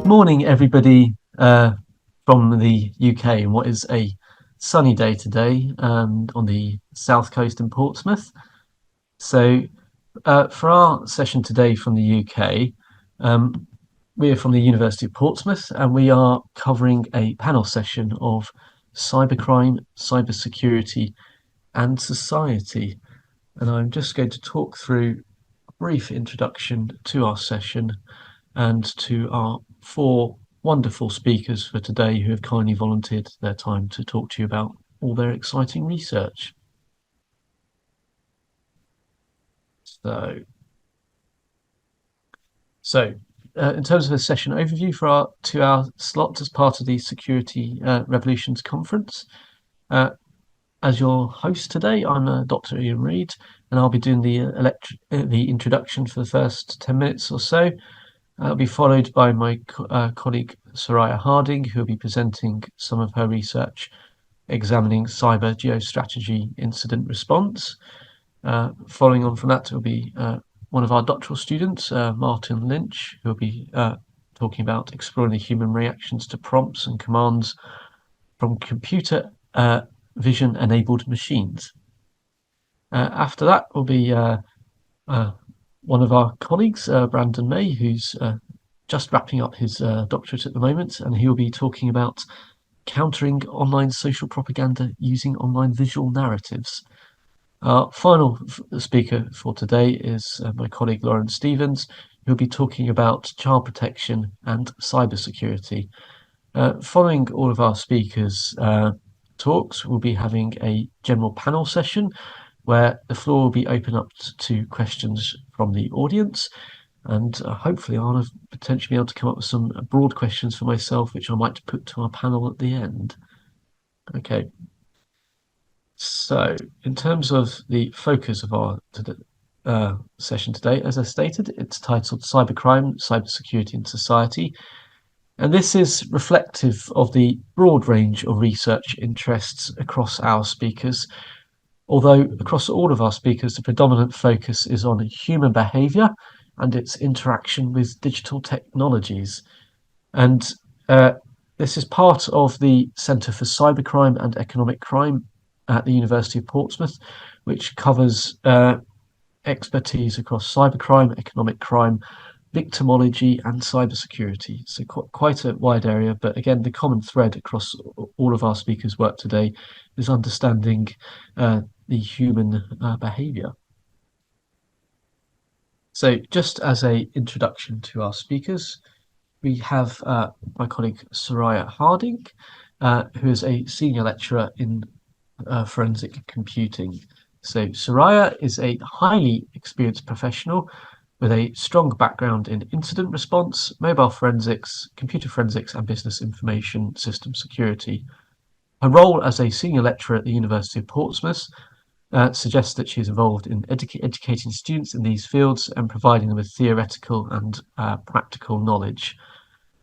Morning, everybody, from the UK, and what is a sunny day today on the south coast in Portsmouth. So, for our session today from the UK, we are from the University of Portsmouth, and we are covering a panel session of cybercrime, cybersecurity, and society. And I'm just going to talk through a brief introduction to our session and to our four wonderful speakers for today who have kindly volunteered their time to talk to you about all their exciting research. So in terms of a session overview for our 2-hour slot as part of the Security Revolutions conference, as your host today, I'm Dr. Iain Reid, and I'll be doing the introduction for the first 10 minutes or so. It'll be followed by my colleague Soraya Harding, who will be presenting some of her research examining cyber geostrategy incident response. Following on from that will be one of our doctoral students, Martin Lynch, who will be talking about exploring the human reactions to prompts and commands from computer vision enabled machines. After that will be one of our colleagues, Brandon May, who's just wrapping up his doctorate at the moment, and he'll be talking about countering online social propaganda using online visual narratives. Our final speaker for today is my colleague Lauren Stevens, who'll be talking about child protection and cybersecurity. Following all of our speakers' talks, we'll be having a general panel session where the floor will be open up to questions from the audience, and hopefully I'll potentially be able to come up with some broad questions for myself, which I might put to our panel at the end. Okay, so in terms of the focus of our session today, as I stated, it's titled Cybercrime, Cybersecurity and Society, and this is reflective of the broad range of research interests across our speakers. Although across all of our speakers, the predominant focus is on human behaviour and its interaction with digital technologies. And this is part of the Centre for Cybercrime and Economic Crime at the University of Portsmouth, which covers expertise across cybercrime, economic crime, victimology and cybersecurity. So quite a wide area, but again, the common thread across all of our speakers' work today is understanding the human behaviour. So just as an introduction to our speakers, we have my colleague Soraya Harding, who is a senior lecturer in forensic computing. So Soraya is a highly experienced professional with a strong background in incident response, mobile forensics, computer forensics and business information system security. Her role as a senior lecturer at the University of Portsmouth suggests that she is involved in educating students in these fields and providing them with theoretical and practical knowledge.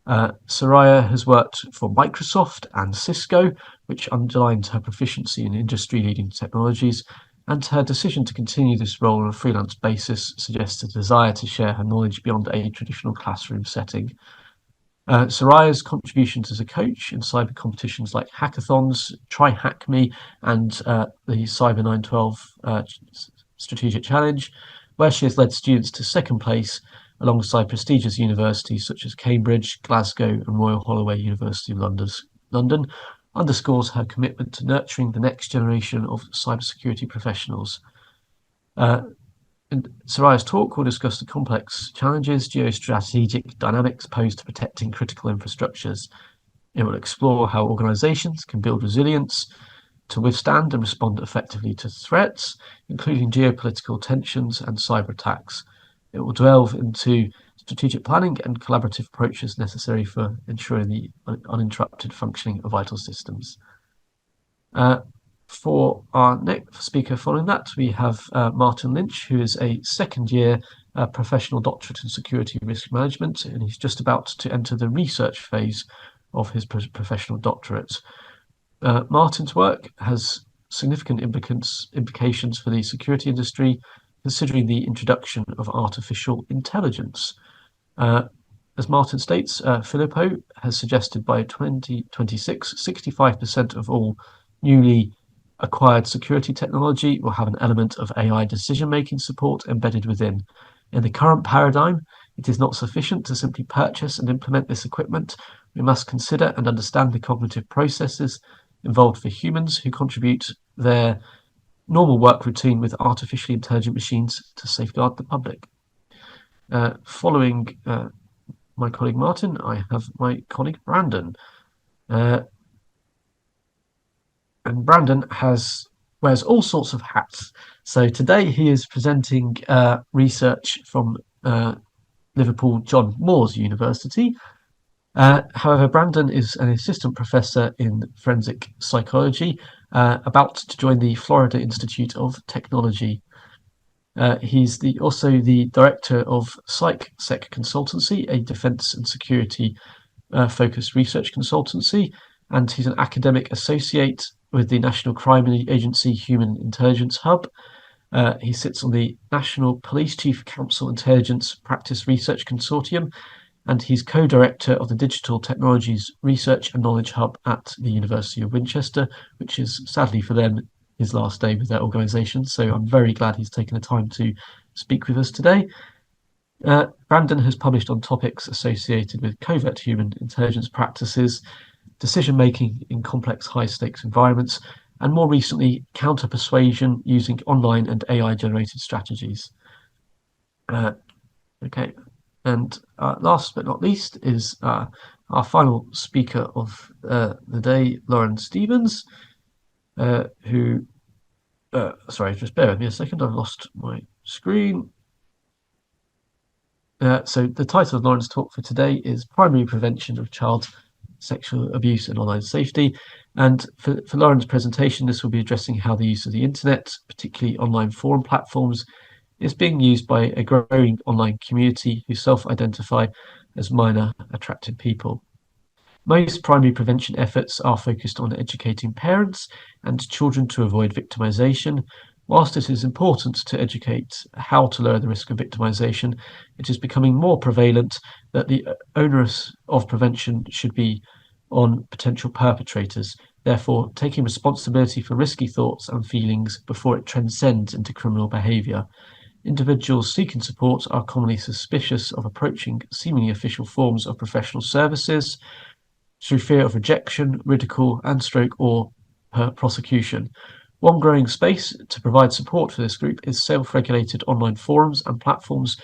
Soraya has worked for Microsoft and Cisco, which underlines her proficiency in industry-leading technologies, and her decision to continue this role on a freelance basis suggests a desire to share her knowledge beyond a traditional classroom setting. Soraya's contributions as a coach in cyber competitions like hackathons, Try Hack Me, and the Cyber 912 Strategic Challenge, where she has led students to second place alongside prestigious universities such as Cambridge, Glasgow, and Royal Holloway University of London, underscores her commitment to nurturing the next generation of cybersecurity professionals. In Soraya's talk, we'll discuss the complex challenges, geostrategic dynamics posed to protecting critical infrastructures. It will explore how organisations can build resilience to withstand and respond effectively to threats, including geopolitical tensions and cyber attacks. It will delve into strategic planning and collaborative approaches necessary for ensuring the uninterrupted functioning of vital systems. For our next speaker following that, we have Martin Lynch, who is a second-year professional doctorate in security risk management, and he's just about to enter the research phase of his professional doctorate. Martin's work has significant implications for the security industry, considering the introduction of artificial intelligence. as Martin states, Filippo has suggested by 2026, 65% of all newly acquired security technology will have an element of AI decision-making support embedded within. In the current paradigm, it is not sufficient to simply purchase and implement this equipment. We must consider and understand the cognitive processes involved for humans who contribute their normal work routine with artificially intelligent machines to safeguard the public. Following my colleague Martin, I have my colleague Brandon. And Brandon wears all sorts of hats. So today he is presenting research from Liverpool John Moores University. However, Brandon is an assistant professor in forensic psychology, about to join the Florida Institute of Technology. He's also the director of PsychSec Consultancy, a defense and security focused research consultancy, and he's an academic associate with the National Crime Agency Human-Intelligence Hub. He sits on the National Police Chief Council Intelligence Practice Research Consortium, and he's co-director of the Digital Technologies Research and Knowledge Hub at the University of Winchester, which is, sadly for them, his last day with their organisation. So I'm very glad he's taken the time to speak with us today. Brandon has published on topics associated with covert human intelligence practices, decision-making in complex high-stakes environments, and more recently, counter-persuasion using online and AI-generated strategies. Okay, and last but not least is our final speaker of the day, Lauren Stevens, who... sorry, just bear with me a second, I've lost my screen. So the title of Lauren's talk for today is Primary Prevention of Child Sexual Abuse and Online Safety. And for Lauren's presentation, this will be addressing how the use of the internet, particularly online forum platforms, is being used by a growing online community who self-identify as minor attracted people. Most primary prevention efforts are focused on educating parents and children to avoid victimization. Whilst it is important to educate how to lower the risk of victimization, it is becoming more prevalent that the onus of prevention should be on potential perpetrators, therefore taking responsibility for risky thoughts and feelings before it transcends into criminal behaviour. Individuals seeking support are commonly suspicious of approaching seemingly official forms of professional services through fear of rejection, ridicule, and or prosecution. One growing space to provide support for this group is self-regulated online forums and platforms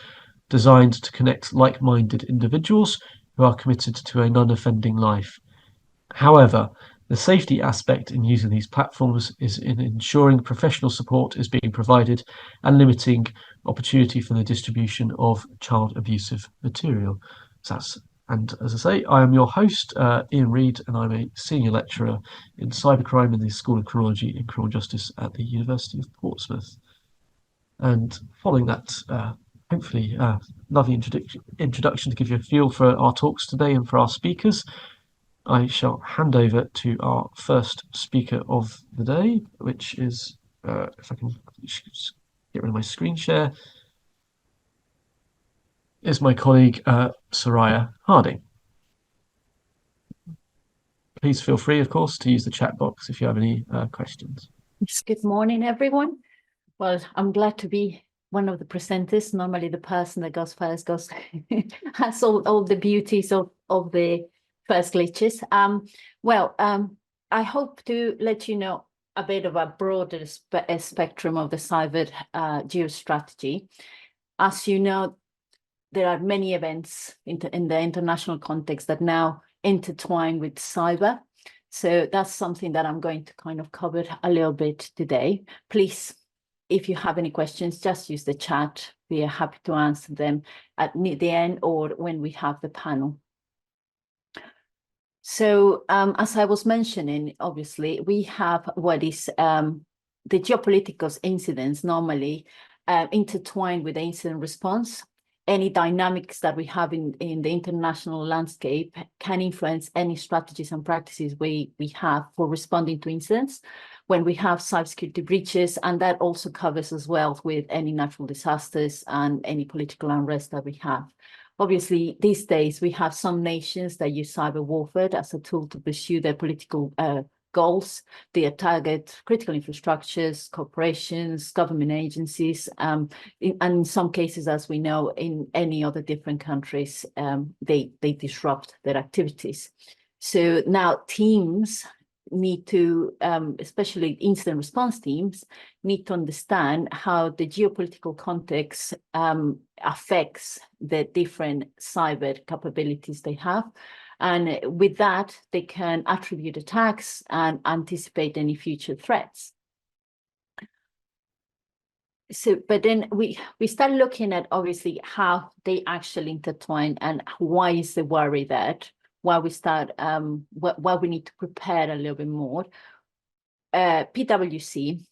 designed to connect like-minded individuals who are committed to a non-offending life. However, the safety aspect in using these platforms is in ensuring professional support is being provided and limiting opportunity for the distribution of child abusive material. And as I say, I am your host, Iain Reid, and I'm a senior lecturer in cybercrime in the School of Criminology and Criminal Justice at the University of Portsmouth. And following that, hopefully, lovely introduction to give you a feel for our talks today and for our speakers, I shall hand over to our first speaker of the day, which is, if I can get rid of my screen share, is my colleague Soraya Harding. Please feel free, of course, to use the chat box if you have any questions. Good morning, everyone. Well, I'm glad to be one of the presenters. Normally the person that goes first has all the beauties of the first glitches. I hope to let you know a bit of a broader spectrum of the cyber geostrategy. As you know, there are many events in the international context that now intertwine with cyber. So that's something that I'm going to kind of cover a little bit today. Please, if you have any questions, just use the chat. We are happy to answer them at the end or when we have the panel. So as I was mentioning, obviously, we have what is the geopolitical incidents normally intertwined with the incident response. Any dynamics that we have in the international landscape can influence any strategies and practices we have for responding to incidents when we have cybersecurity breaches, and that also covers as well with any natural disasters and any political unrest that we have. obviously, these days, we have some nations that use cyber warfare as a tool to pursue their political goals. They target critical infrastructures, corporations, government agencies, and in some cases, as we know, in any other different countries, they disrupt their activities. So now teams need to, especially incident response teams, need to understand how the geopolitical context affects the different cyber capabilities they have. And with that, they can attribute attacks and anticipate any future threats. So, but then we start looking at obviously how they actually intertwine and why is the worry that, why we start, why we need to prepare a little bit more. PwC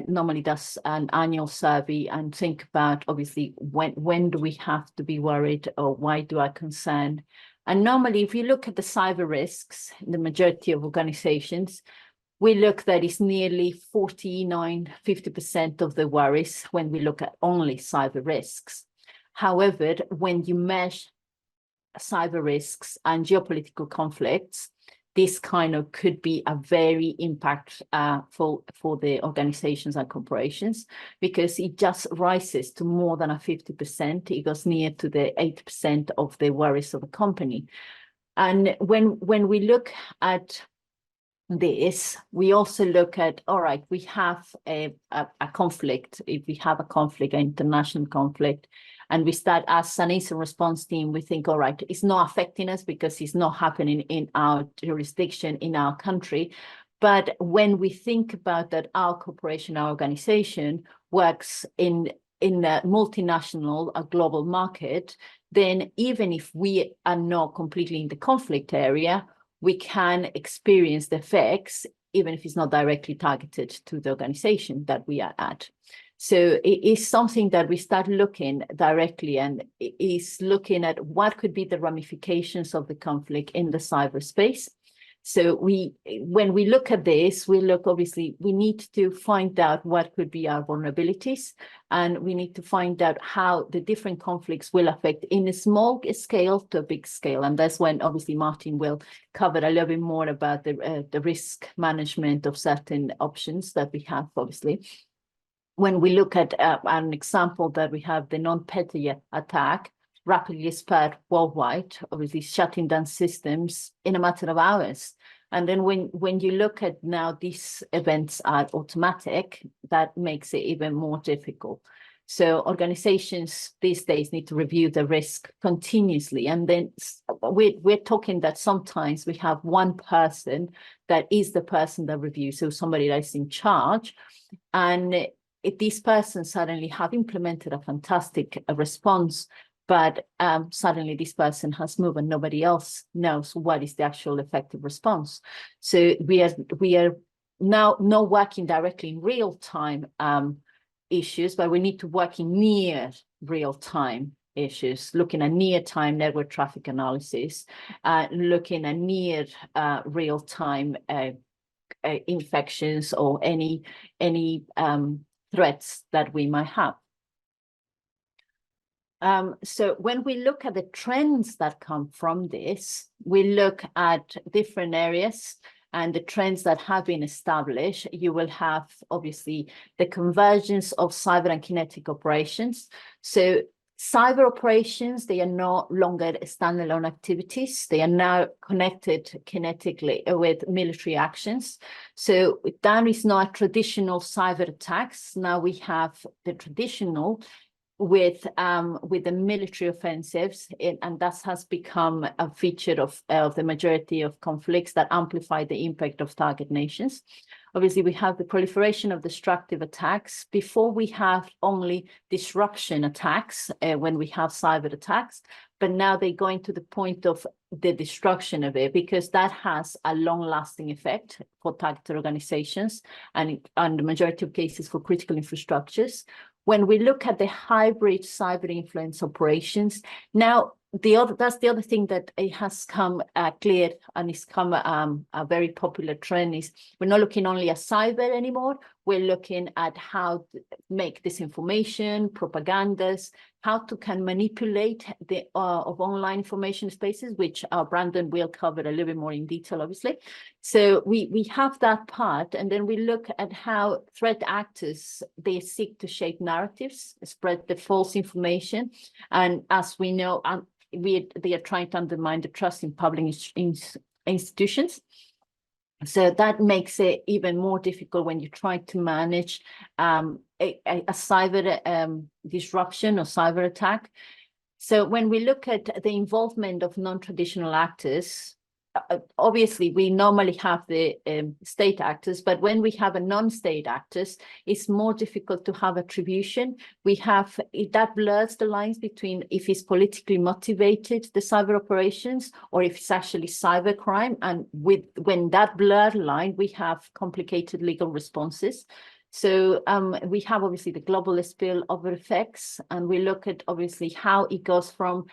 normally does an annual survey and think about obviously when do we have to be worried or why do I concern? And normally, if you look at the cyber risks, the majority of organizations, we look that it's nearly 49–50% of the worries when we look at only cyber risks. However, when you mesh cyber risks and geopolitical conflicts, this kind of could be a very impactful for the organizations and corporations, because it just rises to more than a 50%. It goes near to the 80% of the worries of a company. And when we look at this, we also look at, all right, we have a conflict. If we have a conflict, an international conflict, and we start as an incident response team, we think, all right, it's not affecting us because it's not happening in our jurisdiction, in our country. But when we think about that, our corporation, our organization works in a multinational, a global market, then even if we are not completely in the conflict area, we can experience the effects, even if it's not directly targeted to the organization that we are at. So it is something that we start looking directly, and it is looking at what could be the ramifications of the conflict in the cyberspace. So when we look at this, obviously, we need to find out what could be our vulnerabilities, and we need to find out how the different conflicts will affect in a small scale to a big scale. And that's when obviously Martin will cover a little bit more about the risk management of certain options that we have, obviously. When we look at an example that we have, the NotPetya attack, rapidly spread worldwide, obviously shutting down systems in a matter of hours. And then when you look at now these events are automatic, that makes it even more difficult. So organizations these days need to review the risk continuously. And then we're talking that sometimes we have one person that is the person that reviews, so somebody that's in charge. And if this person suddenly have implemented a fantastic response, but suddenly this person has moved and nobody else knows what is the actual effective response. So we are now not working directly in real time issues, but we need to work in near real time issues, looking at near time network traffic analysis, looking at near real time infections or any threats that we might have. So when we look at the trends that come from this, we look at different areas and the trends that have been established. You will have obviously the convergence of cyber and kinetic operations. So cyber operations, they are no longer standalone activities. They are now connected kinetically with military actions. So that is not traditional cyber attacks. Now we have the traditional with the military offensives, and that has become a feature of the majority of conflicts that amplify the impact of target nations. Obviously, we have the proliferation of destructive attacks. Before, we have only disruption attacks when we have cyber attacks, but now they're going to the point of the destruction of it, because that has a long-lasting effect for targeted organizations and the majority of cases for critical infrastructures. When we look at the hybrid cyber influence operations, now that's the other thing that it has come clear, and it's come a very popular trend, is we're not looking only at cyber anymore. We're looking at how to make disinformation, propagandas, how to can manipulate the of online information spaces, which Brandon will cover a little bit more in detail, obviously. So we have that part, and then we look at how threat actors, they seek to shape narratives, spread the false information, and as we know, they are trying to undermine the trust in public institutions. So that makes it even more difficult when you try to manage a cyber disruption or cyber attack. So when we look at the involvement of non-traditional actors, obviously we normally have the state actors, but when we have a non-state actors, it's more difficult to have attribution. That blurs the lines between if it's politically motivated, the cyber operations, or if it's actually cybercrime. And when that blurred line, we have complicated legal responses. So we have obviously the global spillover effects, and we look at obviously how it goes from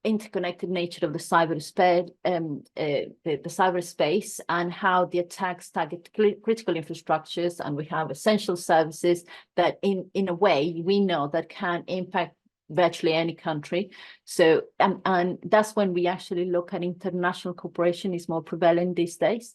interconnected nature of the cyberspace, the cyberspace, and how the attacks target critical infrastructures, and we have essential services that in a way we know that can impact virtually any country. So and that's when we actually look at international cooperation is more prevalent these days.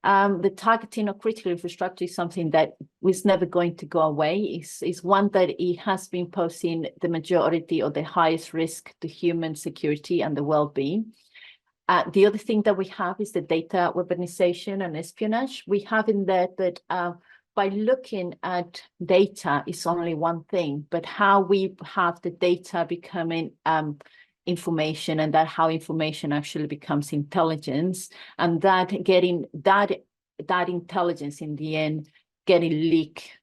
The targeting of critical infrastructure is something that is never going to go away. Is one that it has been posing the majority or the highest risk to human security and the well-being. The other thing that we have is the data weaponization and espionage. We have in there that by looking at data is only one thing, but how we have the data becoming information, and that how information actually becomes intelligence, and that getting that intelligence in the end getting leaked,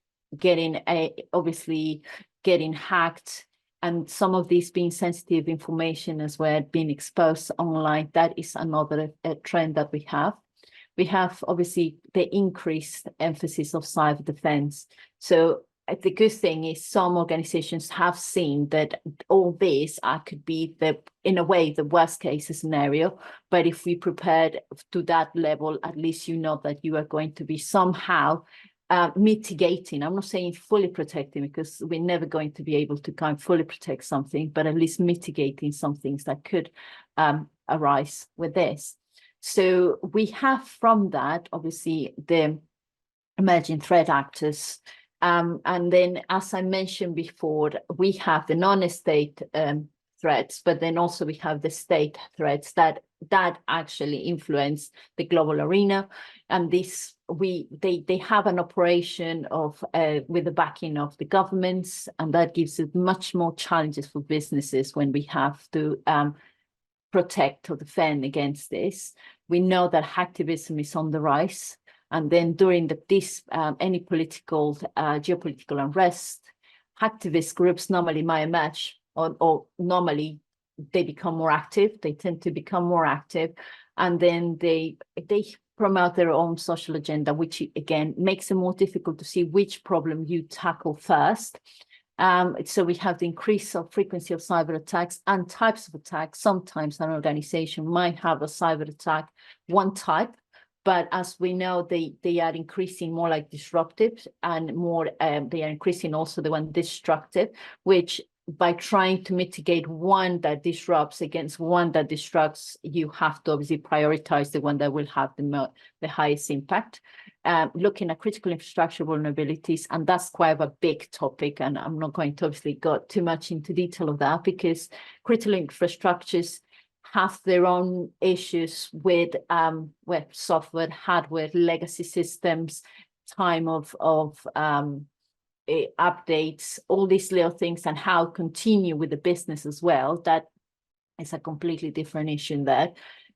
obviously getting hacked, and some of these being sensitive information as well being exposed online. That is another trend that we have. We have obviously the increased emphasis of cyber defense. So the good thing is some organizations have seen that all this could be in a way, the worst case scenario. But if we prepared to that level, at least you know that you are going to be somehow mitigating. I'm not saying fully protecting, because we're never going to be able to kind of fully protect something, but at least mitigating some things that could arise with this. So we have from that, obviously, the emerging threat actors. And then, as I mentioned before, we have the non-state threats, but then also we have the state threats that actually influence the global arena. And they have an operation of with the backing of the governments, and that gives it much more challenges for businesses when we have to protect or defend against this. We know that hacktivism is on the rise. And then during any political, geopolitical unrest, hacktivist groups normally might emerge, or normally they become more active. They tend to become more active, and then they promote their own social agenda, which again makes it more difficult to see which problem you tackle first. So we have the increase of frequency of cyber attacks and types of attacks. Sometimes an organization might have a cyber attack, one type, but as we know, they are increasing more like disruptive, and more they are increasing also the one destructive, which by trying to mitigate one that disrupts against one that destructs, you have to obviously prioritize the one that will have the highest impact. Looking at critical infrastructure vulnerabilities, and that's quite a big topic, and I'm not going to obviously go too much into detail of that, because critical infrastructures have their own issues with software, hardware, legacy systems, time of updates, all these little things, and how continue with the business as well. That is a completely different issue there.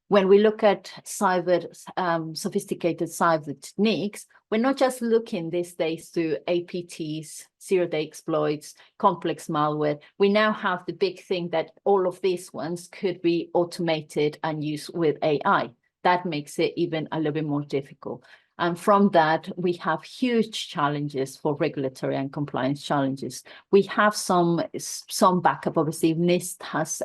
When we look at sophisticated cyber techniques, we're not just looking these days to APTs, zero-day exploits, complex malware. We now have the big thing that all of these ones could be automated and used with AI. That makes it even a little bit more difficult. And from that, we have huge challenges for regulatory and compliance challenges. We have some backup. Obviously, NIST has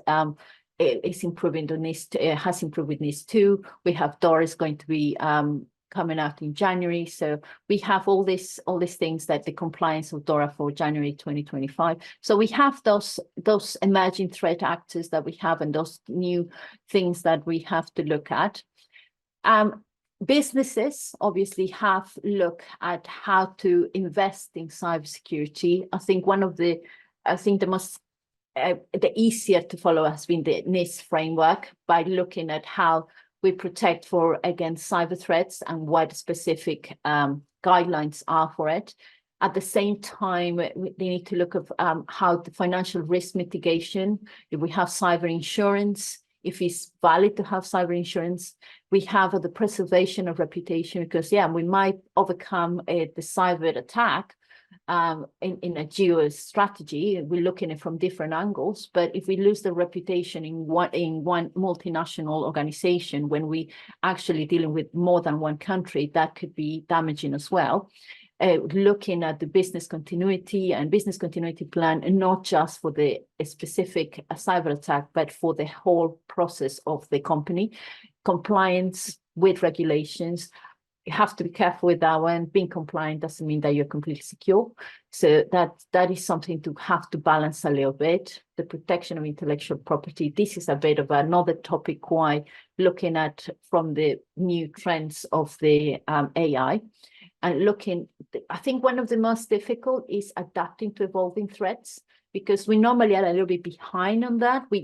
is improving the NIST, has improved with NIST 2. We have DORA going to be coming out in January. So we have all these things that the compliance of DORA for January 2025. So we have those emerging threat actors that we have and those new things that we have to look at. Businesses obviously have look at how to invest in cybersecurity. I think the easier to follow has been the NIST framework by looking at how we protect against cyber threats and what specific guidelines are for it. At the same time, they need to look at how the financial risk mitigation, if we have cyber insurance, if it's valid to have cyber insurance, we have the preservation of reputation, because we might overcome the cyber attack in a geostrategy. We're looking at it from different angles, but if we lose the reputation in one multinational organization, when we actually dealing with more than one country, that could be damaging as well. Looking at the business continuity and business continuity plan, and not just for the specific cyber attack, but for the whole process of the company. Compliance with regulations. You have to be careful with that one. Being compliant doesn't mean that you're completely secure. So that is something to have to balance a little bit. The protection of intellectual property. This is a bit of another topic why looking at from the new trends of the AI and I think one of the most difficult is adapting to evolving threats, because we normally are a little bit behind on that. We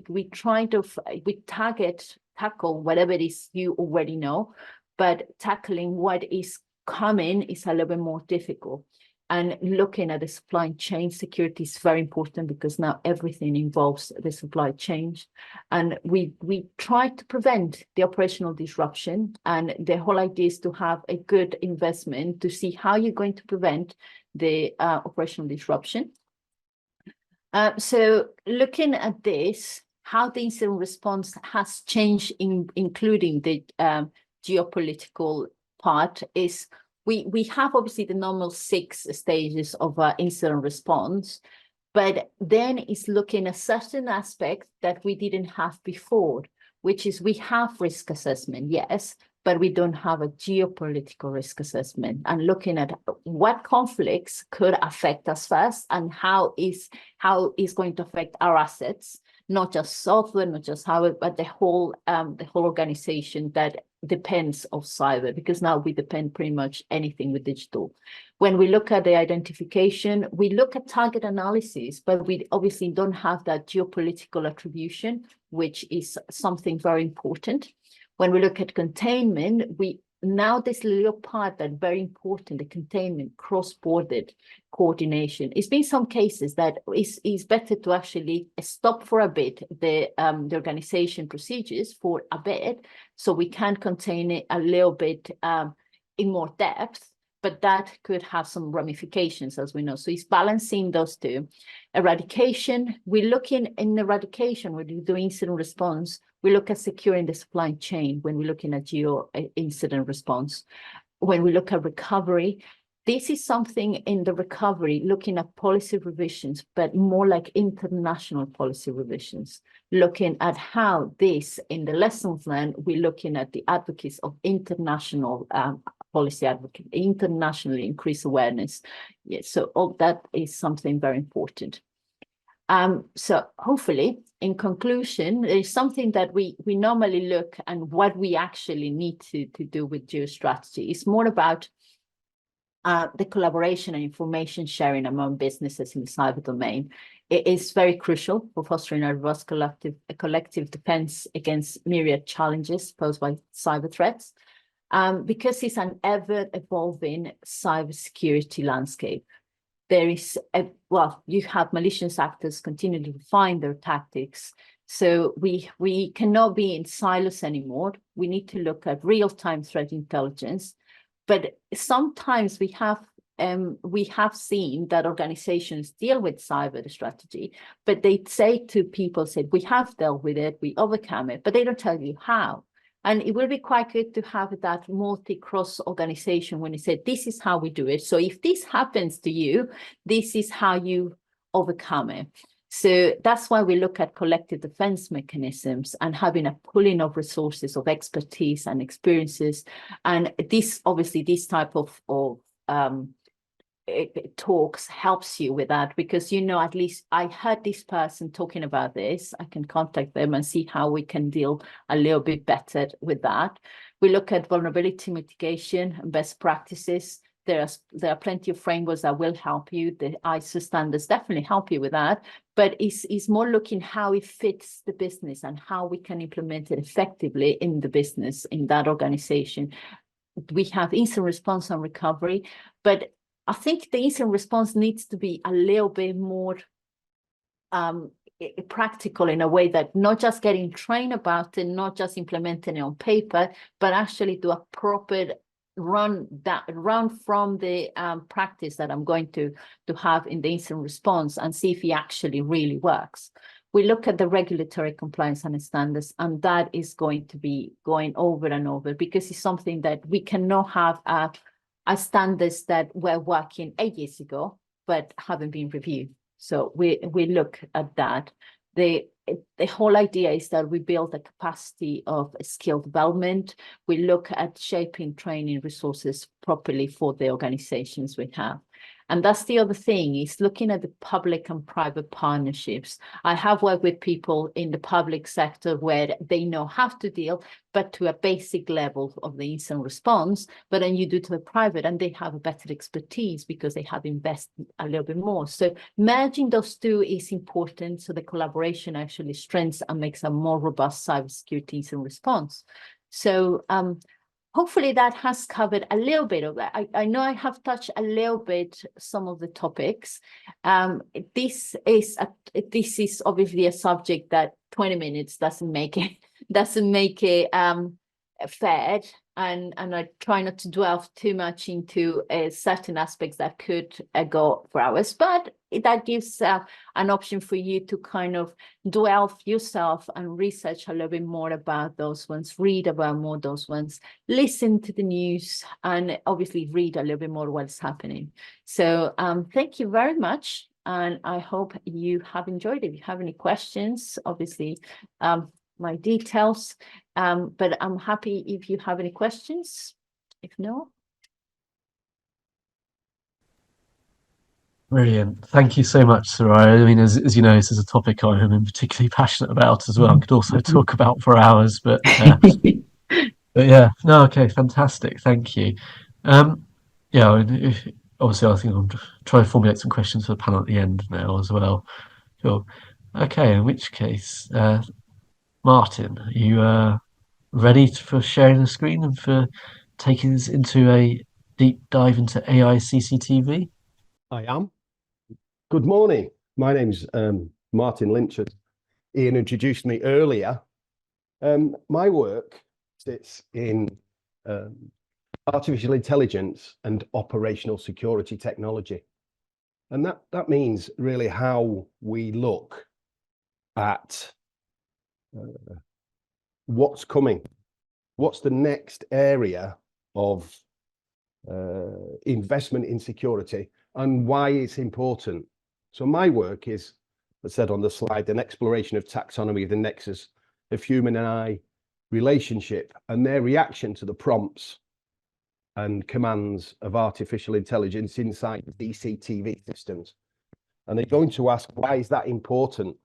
tackle whatever it is you already know, but tackling what is coming is a little bit more difficult. And looking at the supply chain security is very important, because now everything involves the supply chain. And we try to prevent the operational disruption. And the whole idea is to have a good investment to see how you're going to prevent the operational disruption. So looking at this, how the incident response has changed, including the geopolitical part, is we have obviously the normal 6 stages of incident response, but then it's looking at certain aspects that we didn't have before, which is we have risk assessment, yes, but we don't have a geopolitical risk assessment, and looking at what conflicts could affect us first and how is going to affect our assets, not just software, not just hardware, but the whole organization that depends of cyber, because now we depend pretty much anything with digital. When we look at the identification, we look at target analysis, but we obviously don't have that geopolitical attribution, which is something very important. When we look at containment, now this little part that's very important, the containment, cross-border coordination. It's been some cases that it's better to actually stop for a bit the organization procedures for a bit, so we can contain it a little bit in more depth, but that could have some ramifications, as we know. So it's balancing those two. Eradication, we're looking in eradication, when we do incident response, we look at securing the supply chain when we're looking at geo incident response. When we look at recovery, this is something in the recovery, looking at policy revisions, but more like international policy revisions, looking at how this, in the lessons learned, we're looking at the advocates of international policy advocate, internationally increase awareness. Yeah, so all that is something very important. So hopefully, in conclusion, there's something that we normally look and what we actually need to do with geostrategy. It's more about the collaboration and information sharing among businesses in the cyber domain. It is very crucial for fostering a robust collective defense against myriad challenges posed by cyber threats, because it's an ever-evolving cybersecurity landscape. There is you have malicious actors continually refine their tactics. So we cannot be in silos anymore. We need to look at real-time threat intelligence. But sometimes we have seen that organizations deal with cyber strategy, but they say to people, we have dealt with it, we overcome it, but they don't tell you how. And it will be quite good to have that multi-cross organization when you say, this is how we do it. So if this happens to you, this is how you overcome it. So that's why we look at collective defense mechanisms and having a pooling of resources, of expertise and experiences. And this, obviously, this type of talks helps you with that, because, you know, at least I heard this person talking about this. I can contact them and see how we can deal a little bit better with that. We look at vulnerability mitigation and best practices. There are plenty of frameworks that will help you. The ISO standards definitely help you with that, but it's more looking how it fits the business and how we can implement it effectively in the business, in that organization. We have incident response and recovery, but I think the incident response needs to be a little bit more practical, in a way that not just getting trained about it, not just implementing it on paper, but actually do a proper run from the practice that I'm going to have in the incident response, and see if it actually really works. We look at the regulatory compliance and standards, and that is going to be going over and over, because it's something that we cannot have standards that were working 8 years ago but haven't been reviewed. So we look at that. The whole idea is that we build a capacity of skill development. We look at shaping training resources properly for the organizations we have. And that's the other thing, is looking at the public and private partnerships. I have worked with people in the public sector where they know how to deal, but to a basic level of the incident response. But then you do to the private, and they have a better expertise because they have invested a little bit more. So merging those two is important, so the collaboration actually strengthens and makes a more robust cybersecurity incident response. So hopefully that has covered a little bit of that. I know I have touched a little bit some of the topics. This is obviously a subject that 20 minutes doesn't make it fair, and I try not to dwell too much into certain aspects that could go for hours, but that gives an option for you to kind of dwell yourself and research a little bit more about those ones, read about more those ones, listen to the news, and obviously read a little bit more what's happening. So thank you very much, and I hope you have enjoyed it. If you have any questions, obviously my details, but I'm happy if you have any questions. If no. Brilliant. Thank you so much, Soraya. I mean, as you know, this is a topic I am particularly passionate about as well. I could also talk about for hours, but yeah, no, okay, fantastic. Thank you. Yeah, obviously, I think I'm trying to formulate some questions for the panel at the end now as well. Sure. Okay, in which case, Martin, are you ready for sharing the screen and for taking us into a deep dive into AI CCTV? I am. Good morning. My name's Martin Lynch. Iain introduced me earlier. My work sits in artificial intelligence and operational security technology. And that means really how we look at what's coming. What's the next area of investment in security and why it's important. So my work is, as said on the slide, an exploration of taxonomy of the nexus of human and AI relationship and their reaction to the prompts and commands of artificial intelligence inside CCTV systems. And they're going to ask, why is that important?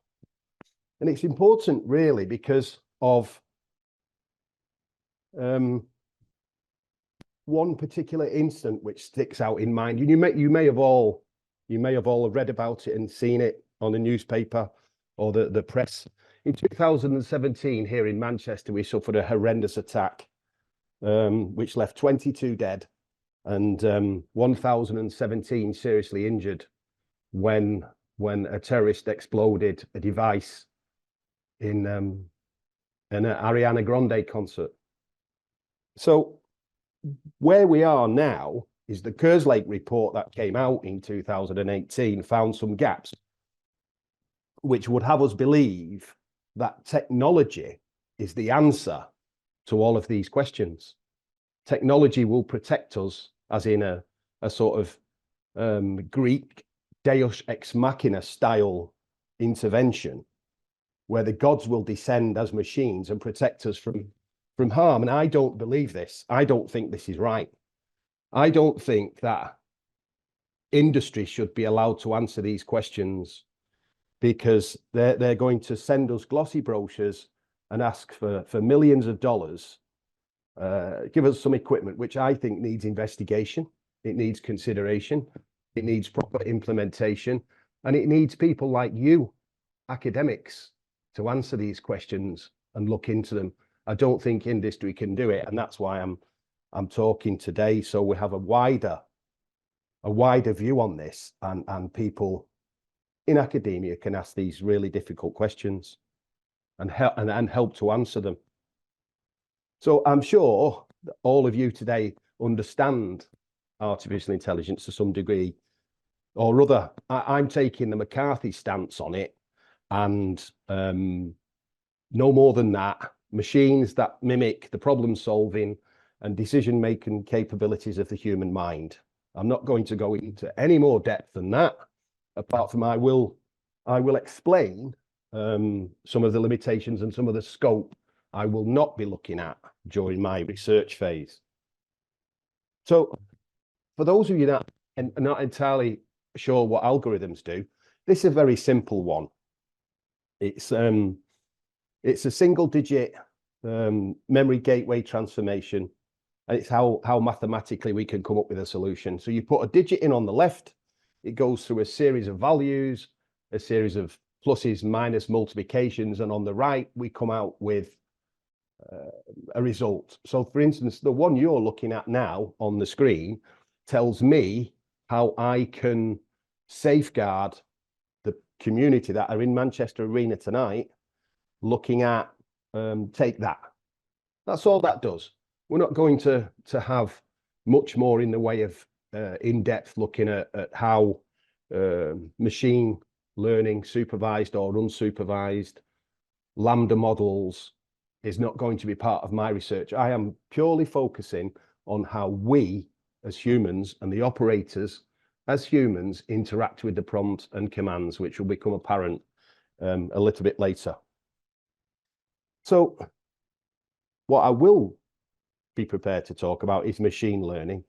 And it's important really because of one particular incident which sticks out in mind. You may have all read about it and seen it on the newspaper or the press. In 2017, here in Manchester, we suffered a horrendous attack, which left 22 dead and 1,017 seriously injured when a terrorist exploded a device in an Ariana Grande concert. So where we are now is the Kerslake report that came out in 2018 found some gaps, which would have us believe that technology is the answer to all of these questions. Technology will protect us, as in a sort of Greek Deus ex machina style intervention where the gods will descend as machines and protect us from harm. And I don't believe this. I don't think this is right. I don't think that industry should be allowed to answer these questions, because they're going to send us glossy brochures and ask for millions of dollars, give us some equipment, which I think needs investigation, it needs consideration, it needs proper implementation, and it needs people like you, academics, to answer these questions and look into them. I don't think industry can do it, and that's why I'm talking today, so we have a wider view on this, and people in academia can ask these really difficult questions and help to answer them. So I'm sure that all of you today understand artificial intelligence to some degree or other. I'm taking the McCarthy stance on it, and no more than that. Machines that mimic the problem solving and decision making capabilities of the human mind. I'm not going to go into any more depth than that, apart from I will explain some of the limitations and some of the scope I will not be looking at during my research phase. So for those of you that are not entirely sure what algorithms do, this is a very simple one. It's a single digit memory gateway transformation, and it's how mathematically we can come up with a solution. So you put a digit in on the left, it goes through a series of values, a series of pluses, minus multiplications, and on the right we come out with a result. So for instance, the one you're looking at now on the screen tells me how I can safeguard the community that are in Manchester Arena tonight looking at Take That. That's all that does. We're not going to have much more in the way of in-depth looking at how machine learning, supervised or unsupervised, lambda models is not going to be part of my research. I am purely focusing on how we as humans and the operators as humans interact with the prompt and commands, which will become apparent a little bit later. So what I will be prepared to talk about is machine learning,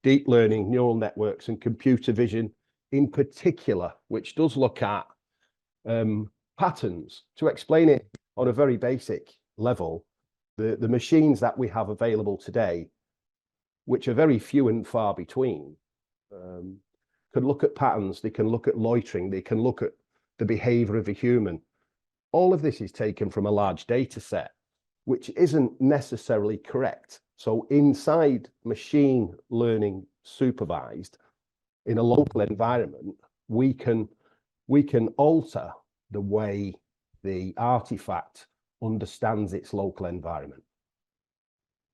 deep learning, neural networks, and computer vision in particular, which does look at patterns. To explain it on a very basic level, the machines that we have available today, which are very few and far between, can look at patterns, they can look at loitering, they can look at the behavior of a human. All of this is taken from a large data set, which isn't necessarily correct. So inside machine learning supervised in a local environment, we can alter the way the artifact understands its local environment,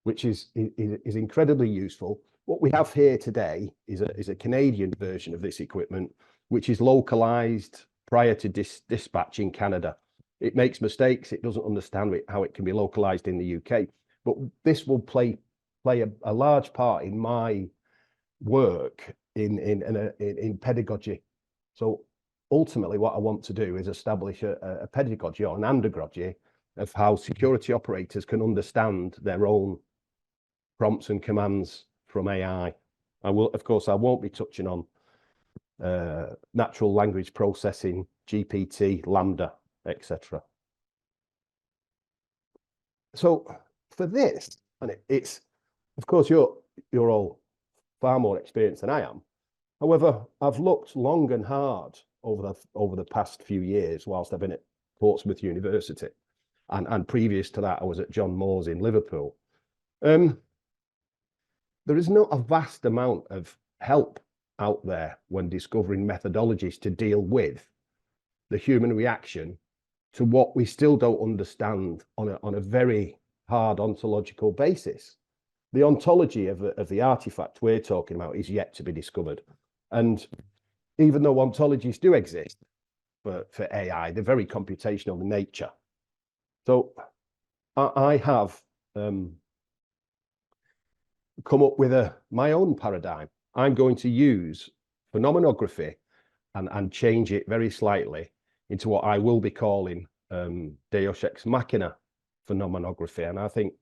which is incredibly useful. What we have here today is a Canadian version of this equipment, which is localized prior to dispatch in Canada. It makes mistakes. It doesn't understand how it can be localized in the UK. But this will play a large part in my work in pedagogy. So ultimately, what I want to do is establish a pedagogy or an andragogy of how security operators can understand their own prompts and commands from AI. I won't be touching on natural language processing, GPT, Lambda, etc. So for this, and it's, of course, you're all far more experienced than I am. However, I've looked long and hard over the past few years whilst I've been at Portsmouth University, and previous to that, I was at John Moores in Liverpool. There is not a vast amount of help out there when discovering methodologies to deal with the human reaction to what we still don't understand on a very hard ontological basis. The ontology of the artifact we're talking about is yet to be discovered. And even though ontologies do exist for AI, they're very computational in nature. So I have come up with my own paradigm. I'm going to use phenomenography and change it very slightly into what I will be calling Deus Ex Machina phenomenography. And I think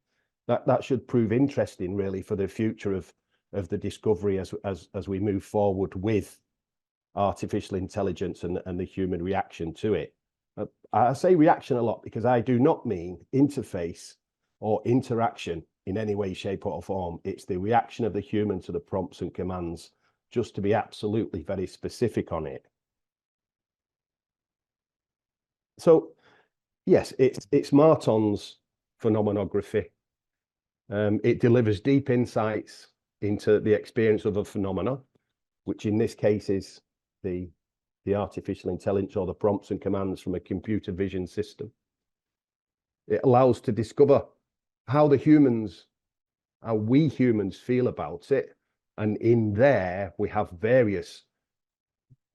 that should prove interesting, really, for the future of the discovery as we move forward with artificial intelligence and the human reaction to it. I say reaction a lot because I do not mean interface or interaction in any way, shape or form. It's the reaction of the human to the prompts and commands, just to be absolutely very specific on it. So yes, it's Marton's phenomenography. It delivers deep insights into the experience of a phenomena, which in this case is the artificial intelligence or the prompts and commands from a computer vision system. It allows to discover how we humans feel about it. And in there, we have various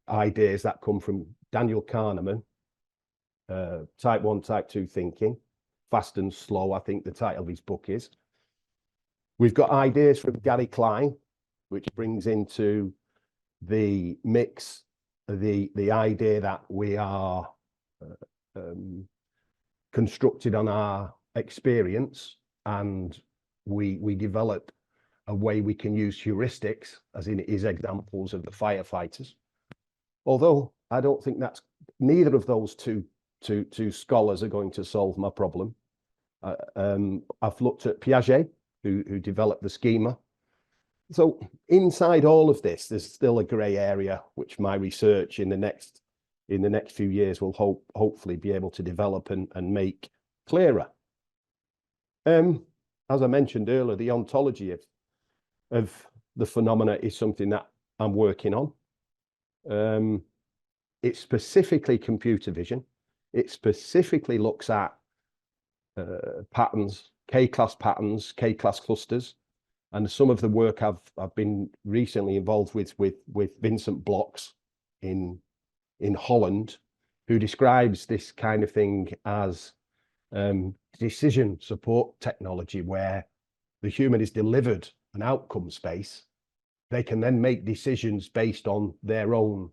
ideas that come from Daniel Kahneman, type 1, type 2 thinking, fast and slow, I think the title of his book is. We've got ideas from Gary Klein, which brings into the mix the idea that we are constructed on our experience, and we develop a way we can use heuristics, as in his examples of the firefighters. Although I don't think that's, neither of those two scholars are going to solve my problem. I've looked at Piaget, who developed the schema. So inside all of this, there's still a grey area, which my research in the next few years will hopefully be able to develop and make clearer. As I mentioned earlier, the ontology of the phenomena is something that I'm working on. It's specifically computer vision. It specifically looks at patterns, K-class patterns, K-class clusters, and some of the work I've been recently involved with Vincent Blocks in Holland, who describes this kind of thing as decision support technology, where the human is delivered an outcome space. They can then make decisions based on their own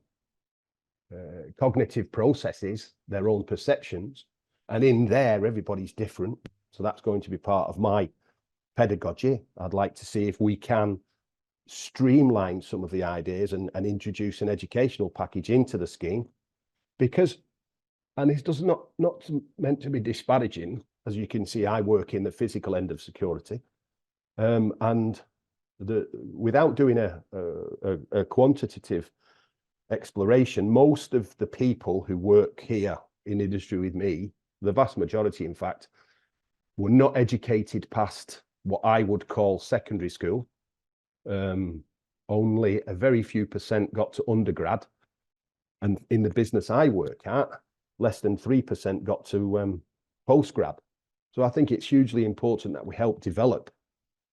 cognitive processes, their own perceptions, and in there everybody's different. So that's going to be part of my pedagogy. I'd like to see if we can streamline some of the ideas and introduce an educational package into the scheme, because, and this does not meant to be disparaging, as you can see, I work in the physical end of security, and without doing a quantitative exploration, most of the people who work here in industry with me, the vast majority, in fact, were not educated past what I would call secondary school. Only a very few % got to undergrad. And in the business I work at, less than 3% got to postgrad. So I think it's hugely important that we help develop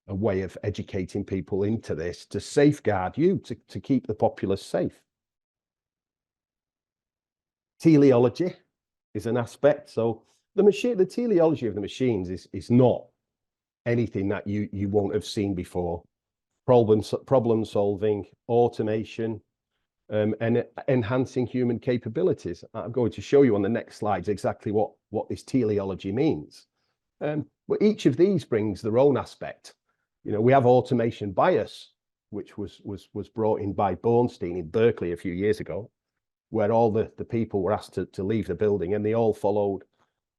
a way of educating people into this to safeguard you, to keep the populace safe. Teleology is an aspect. So the teleology of the machines is not anything that you won't have seen before. Problem solving, automation, and enhancing human capabilities. I'm going to show you on the next slides exactly what this teleology means. But each of these brings their own aspect. You know, we have automation bias, which was brought in by Bornstein in Berkeley a few years ago, where all the people were asked to leave the building, and they all followed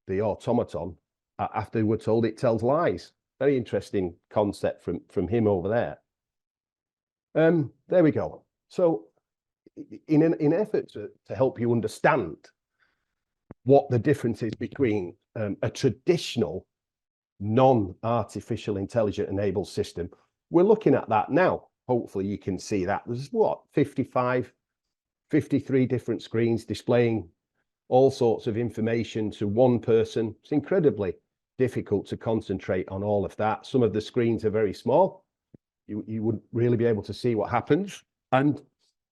the automaton after they were told it tells lies. Very interesting concept from him over there. There we go. So in an effort to help you understand what the difference is between a traditional non-artificial intelligent enabled system, we're looking at that now. Hopefully you can see that there's 53 different screens displaying all sorts of information to one person. It's incredibly difficult to concentrate on all of that. Some of the screens are very small. You wouldn't really be able to see what happens. And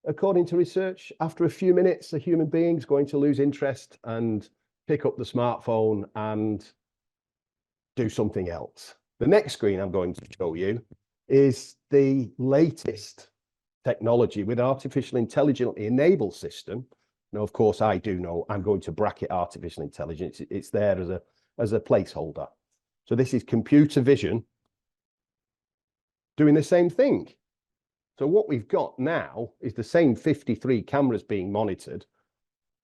according to research, after a few minutes, a human being's going to lose interest and pick up the smartphone and do something else. The next screen I'm going to show you is the latest technology with artificial intelligently enabled system, Now, of course, I do know I'm going to bracket artificial intelligence. It's there as a placeholder. So this is computer vision doing the same thing. So what we've got now is the same 53 cameras being monitored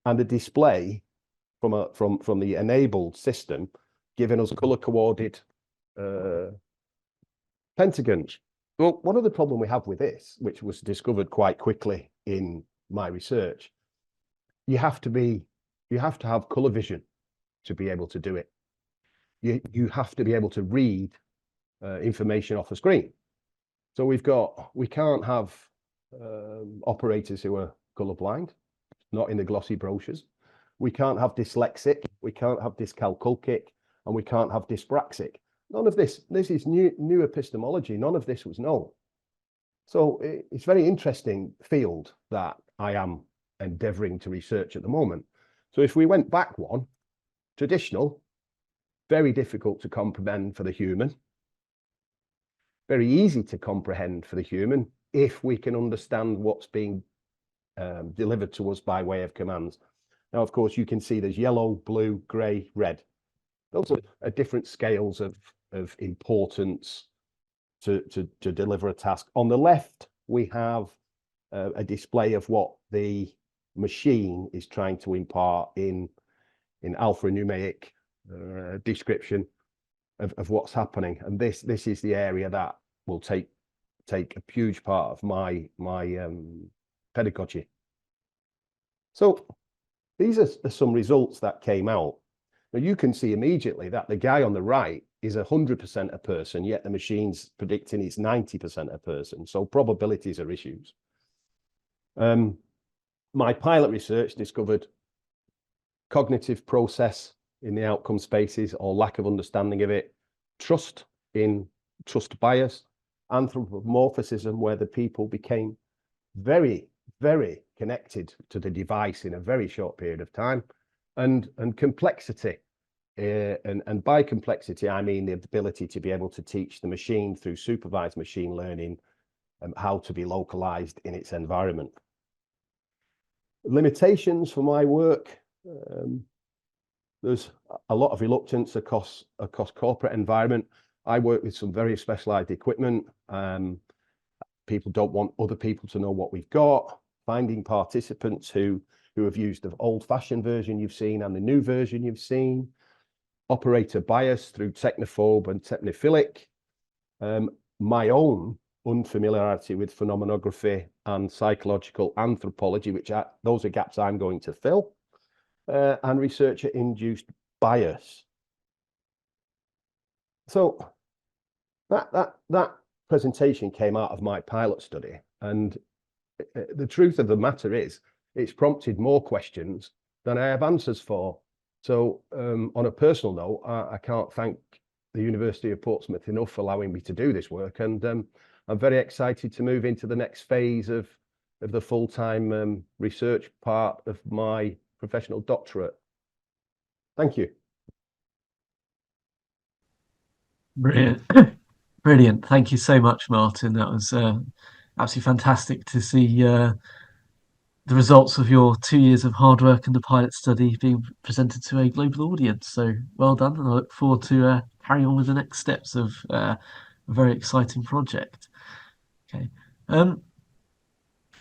and a display from the enabled system giving us color-coordinated pentagons. Well, one of the problem we have with this, which was discovered quite quickly in my research, you have to have color vision to be able to do it. You have to be able to read information off a screen. So we can't have operators who are colorblind, not in the glossy brochures. We can't have dyslexic, we can't have dyscalculic, and we can't have dyspraxic. None of this is new epistemology. None of this was known. So it's a very interesting field that I am endeavoring to research at the moment. So if we went back one, traditional, very difficult to comprehend for the human, very easy to comprehend for the human if we can understand what's being delivered to us by way of commands. Now, of course, you can see there's yellow, blue, grey, red. Those are different scales of importance to deliver a task. On the left, we have a display of what the machine is trying to impart in alphanumeric description of what's happening. And this is the area that will take a huge part of my pedagogy. So these are some results that came out. Now you can see immediately that the guy on the right is 100% a person, yet the machine's predicting it's 90% a person. So probabilities are issues. My pilot research discovered cognitive process in the outcome spaces or lack of understanding of it, trust bias, anthropomorphism, where the people became very, very connected to the device in a very short period of time, and complexity. And by complexity, I mean the ability to be able to teach the machine through supervised machine learning how to be localized in its environment. Limitations for my work. There's a lot of reluctance across corporate environment. I work with some very specialized equipment. People don't want other people to know what we've got. Finding participants who have used the old-fashioned version you've seen and the new version you've seen. Operator bias through technophobe and technophilic. My own unfamiliarity with phenomenography and psychological anthropology, those are gaps I'm going to fill. And researcher-induced bias. So that presentation came out of my pilot study, and the truth of the matter is it's prompted more questions than I have answers for. So on a personal note, I can't thank the University of Portsmouth enough for allowing me to do this work, and I'm very excited to move into the next phase of the full-time research part of my professional doctorate. Thank you. Brilliant. Brilliant. Thank you so much, Martin. That was absolutely fantastic to see the results of your 2 years of hard work and the pilot study being presented to a global audience. So well done, and I look forward to carrying on with the next steps of a very exciting project. Okay.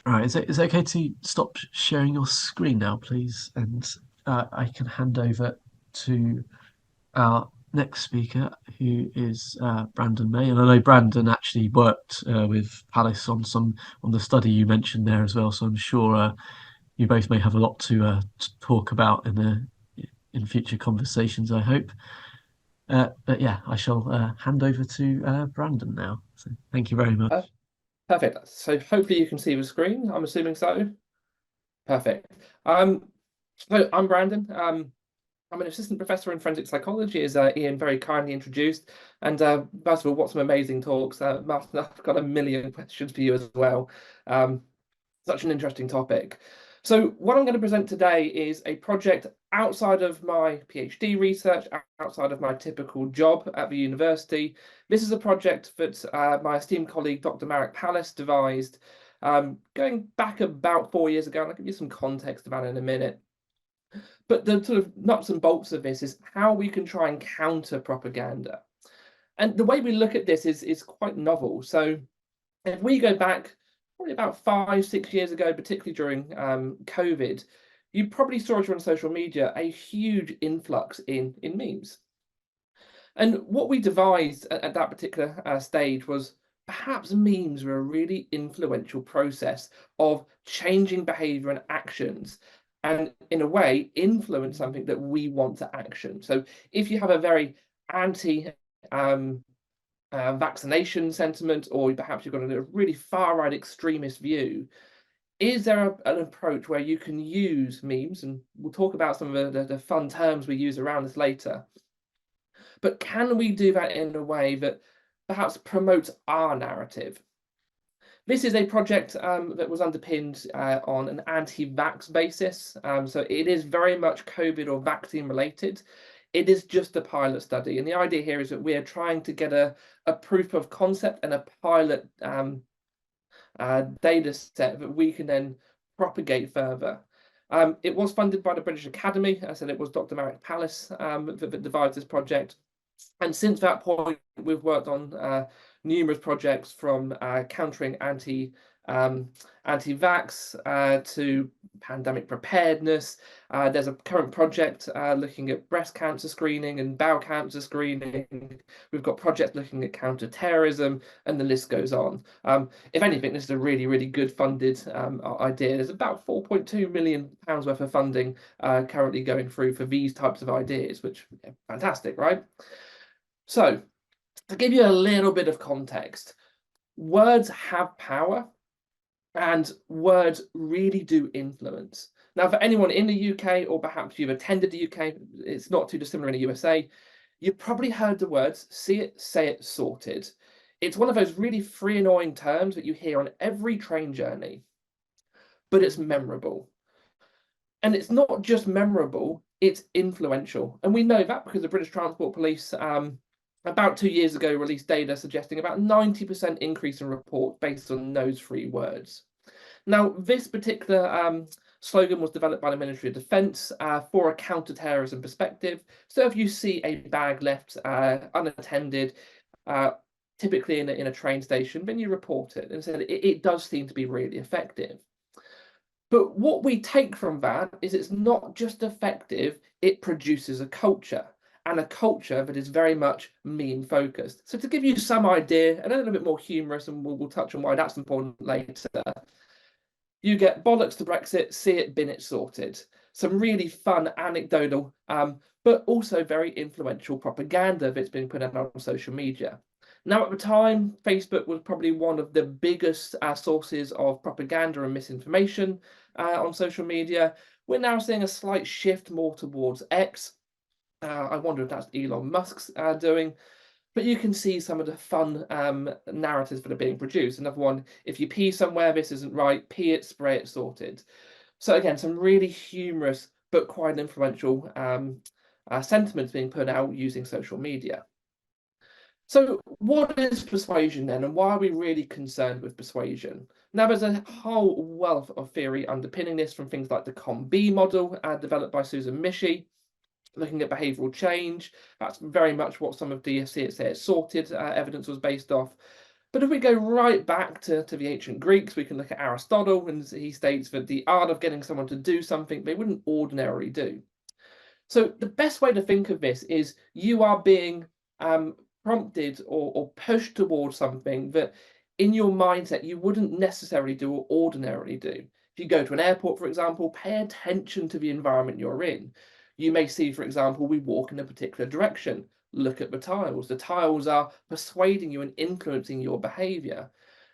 All right, is it okay to stop sharing your screen now, please? And I can hand over to our next speaker, who is Brandon May. And I know Brandon actually worked with Palace on the study you mentioned there as well. So I'm sure you both may have a lot to talk about in future conversations, I hope. But yeah, I shall hand over to Brandon now. So thank you very much. Perfect. So hopefully you can see the screen. I'm assuming so. Perfect. So I'm Brandon. I'm an assistant professor in forensic psychology, as Iain very kindly introduced. And first of all, what some amazing talks. Martin, I've got a million questions for you as well. Such an interesting topic. So what I'm going to present today is a project outside of my PhD research, outside of my typical job at the university. This is a project that my esteemed colleague, Dr. Marek Palace, devised going back about 4 years ago, and I'll give you some context about it in a minute. But the sort of nuts and bolts of this is how we can try and counter propaganda. And the way we look at this is quite novel. So if we go back probably about 5, 6 years ago, particularly during COVID, you probably saw on social media a huge influx in memes. And what we devised at that particular stage was perhaps memes were a really influential process of changing behavior and actions, and in a way influence something that we want to action. So if you have a very anti vaccination sentiment, or perhaps you've got a really far-right extremist view, is there an approach where you can use memes, and we'll talk about some of the fun terms we use around this later, but can we do that in a way that perhaps promotes our narrative? This is a project that was underpinned on an anti-vax basis. So it is very much COVID or vaccine related. It is just a pilot study. And the idea here is that we're trying to get a proof of concept and a pilot data set that we can then propagate further. It was funded by the British Academy. I said it was Dr. Marek Pallis that devised this project. And since that point, we've worked on numerous projects from countering anti-vax to pandemic preparedness. There's a current project looking at breast cancer screening and bowel cancer screening. We've got projects looking at counter-terrorism, and the list goes on. If anything, this is a really, really good funded idea. There's about £4.2 million worth of funding currently going through for these types of ideas, which is fantastic, right? So, to give you a little bit of context, words have power and words really do influence. Now, for anyone in the UK, or perhaps you've attended the UK, it's not too dissimilar in the USA, you've probably heard the words see it, say it, sorted. It's one of those really free annoying terms that you hear on every train journey, but it's memorable. And it's not just memorable, it's influential. And we know that because the British Transport Police about 2 years ago released data suggesting about 90% increase in reports based on those 3 words. Now, this particular slogan was developed by the Ministry of Defence for a counter-terrorism perspective. So if you see a bag left unattended, typically in a train station, then you report it. And so it does seem to be really effective. But what we take from that is it's not just effective, it produces a culture. And a culture that is very much meme focused. So to give you some idea, and a little bit more humorous, and we'll touch on why that's important later, you get bollocks to Brexit, see it, bin it, sorted. Some really fun anecdotal, but also very influential propaganda that's been put out on social media. Now, at the time, Facebook was probably one of the biggest sources of propaganda and misinformation on social media. We're now seeing a slight shift more towards X. I wonder if that's Elon Musk's doing, but you can see some of the fun narratives that are being produced. Another one, if you pee somewhere, this isn't right, pee it, spray it, sorted. So again, some really humorous but quite influential sentiments being put out using social media. So what is persuasion then, and why are we really concerned with persuasion? Now, there's a whole wealth of theory underpinning this, from things like the COM-B model developed by Susan Mischie, looking at behavioural change. That's very much what some of the see it, say it, sorted evidence was based off. But if we go right back to the ancient Greeks, we can look at Aristotle, and he states that the art of getting someone to do something they wouldn't ordinarily do. So the best way to think of this is you are being prompted or pushed towards something that in your mindset you wouldn't necessarily do or ordinarily do. If you go to an airport, for example, pay attention to the environment you're in. You may see, for example, we walk in a particular direction. Look at the tiles. The tiles are persuading you and influencing your behaviour.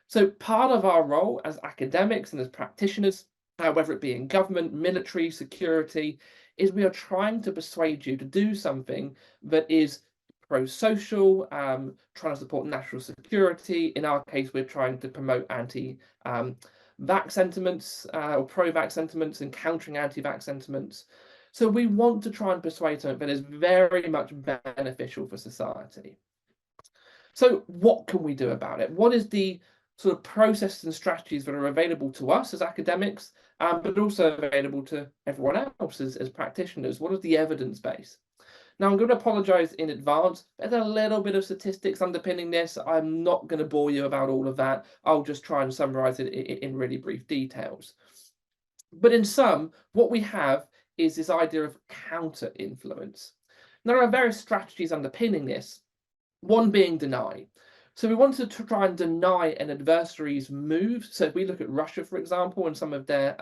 So part of our role as academics and as practitioners, whether it be in government, military, security, is we are trying to persuade you to do something that is pro-social, trying to support national security. In our case, we're trying to promote anti-vax sentiments or pro-vax sentiments and countering anti-vax sentiments. So we want to try and persuade something that is very much beneficial for society. So what can we do about it? What is the sort of processes and strategies that are available to us as academics, but also available to everyone else as practitioners. What is the evidence base? Now, I'm going to apologise in advance. There's a little bit of statistics underpinning this. I'm not going to bore you about all of that. I'll just try and summarise it in really brief details. But in sum, what we have is this idea of counter-influence. Now, there are various strategies underpinning this, one being deny. So we wanted to try and deny an adversary's moves. So if we look at Russia, for example, and some of their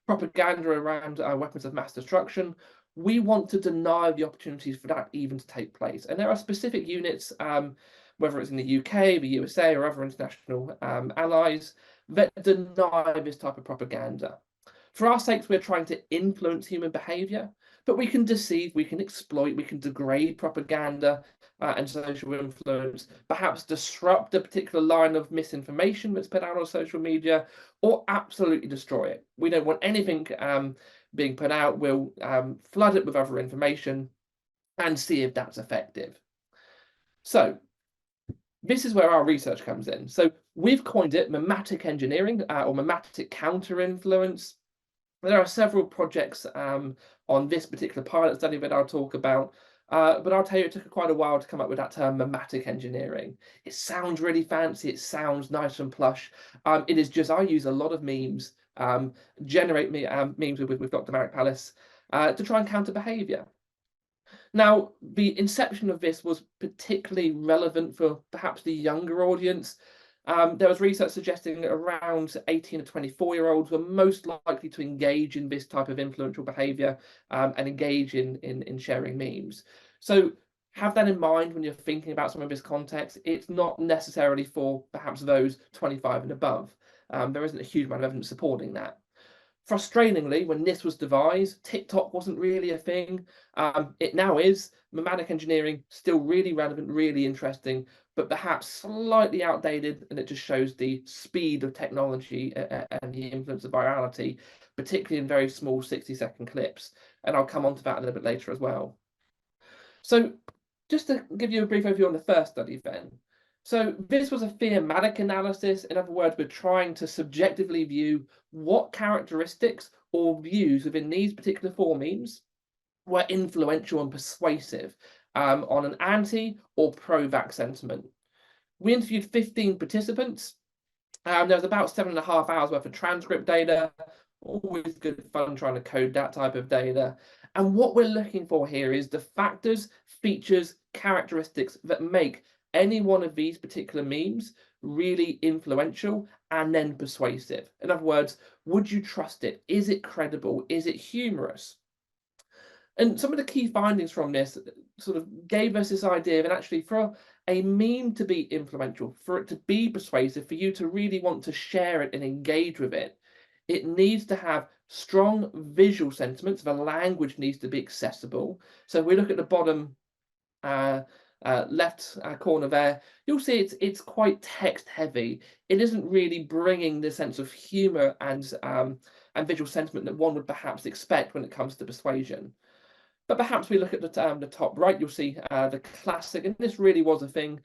propaganda around weapons of mass destruction, we want to deny the opportunities for that even to take place. And there are specific units, whether it's in the UK, the USA, or other international allies, that deny this type of propaganda. For our sakes, we're trying to influence human behaviour, but we can deceive, we can exploit, we can degrade propaganda and social influence, perhaps disrupt a particular line of misinformation that's put out on social media, or absolutely destroy it. We don't want anything being put out. We'll flood it with other information and see if that's effective. So this is where our research comes in. So we've coined it mimetic engineering or mimetic counter-influence. There are several projects on this particular pilot study that I'll talk about, but I'll tell you, it took quite a while to come up with that term mimetic engineering. It sounds really fancy, it sounds nice and plush. It is just, I use a lot of memes, generate memes with Dr. Marek Palace to try and counter behaviour. Now, the inception of this was particularly relevant for perhaps the younger audience. There was research suggesting around 18 to 24-year-olds were most likely to engage in this type of influential behaviour and engage in sharing memes. So have that in mind when you're thinking about some of this context. It's not necessarily for perhaps those 25 and above. There isn't a huge amount of evidence supporting that. Frustratingly, when this was devised, TikTok wasn't really a thing. It now is. Mimetic engineering, still really relevant, really interesting, but perhaps slightly outdated, and it just shows the speed of technology and the influence of virality, particularly in very small 60-second clips. And I'll come on to that a little bit later as well. So just to give you a brief overview on the first study then. So this was a thematic analysis. In other words, we're trying to subjectively view what characteristics or views within these particular four memes were influential and persuasive on an anti or pro-vax sentiment. We interviewed 15 participants. There was about 7.5 hours worth of transcript data. Always good fun trying to code that type of data. And what we're looking for here is the factors, features, characteristics that make any one of these particular memes really influential and then persuasive. In other words, would you trust it? Is it credible? Is it humorous? And some of the key findings from this sort of gave us this idea that actually for a meme to be influential, for it to be persuasive, for you to really want to share it and engage with it, it needs to have strong visual sentiments. The language needs to be accessible. So if we look at the bottom left corner there, you'll see it's quite text heavy. It isn't really bringing the sense of humour and visual sentiment that one would perhaps expect when it comes to persuasion. But perhaps we look at the top right, you'll see the classic, and this really was a thing.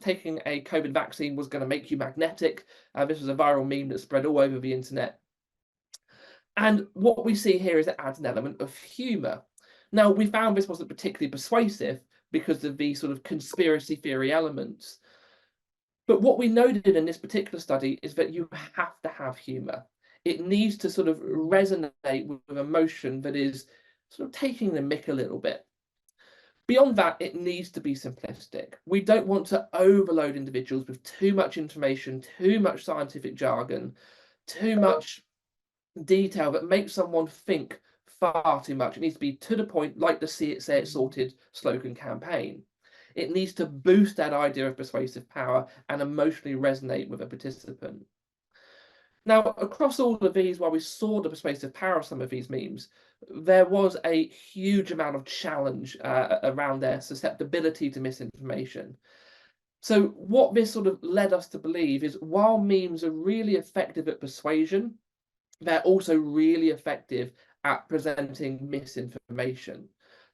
Taking a COVID vaccine was going to make you magnetic. This was a viral meme that spread all over the internet. And what we see here is it adds an element of humour. Now, we found this wasn't particularly persuasive because of the sort of conspiracy theory elements. But what we noted in this particular study is that you have to have humour. It needs to sort of resonate with emotion that is sort of taking the mick a little bit. Beyond that, it needs to be simplistic. We don't want to overload individuals with too much information, too much scientific jargon, too much detail that makes someone think far too much. It needs to be to the point, like the See It, Say It, Sorted slogan campaign. It needs to boost that idea of persuasive power and emotionally resonate with a participant. Now, across all of these, while we saw the persuasive power of some of these memes, there was a huge amount of challenge around their susceptibility to misinformation. So what this sort of led us to believe is while memes are really effective at persuasion, they're also really effective at presenting misinformation.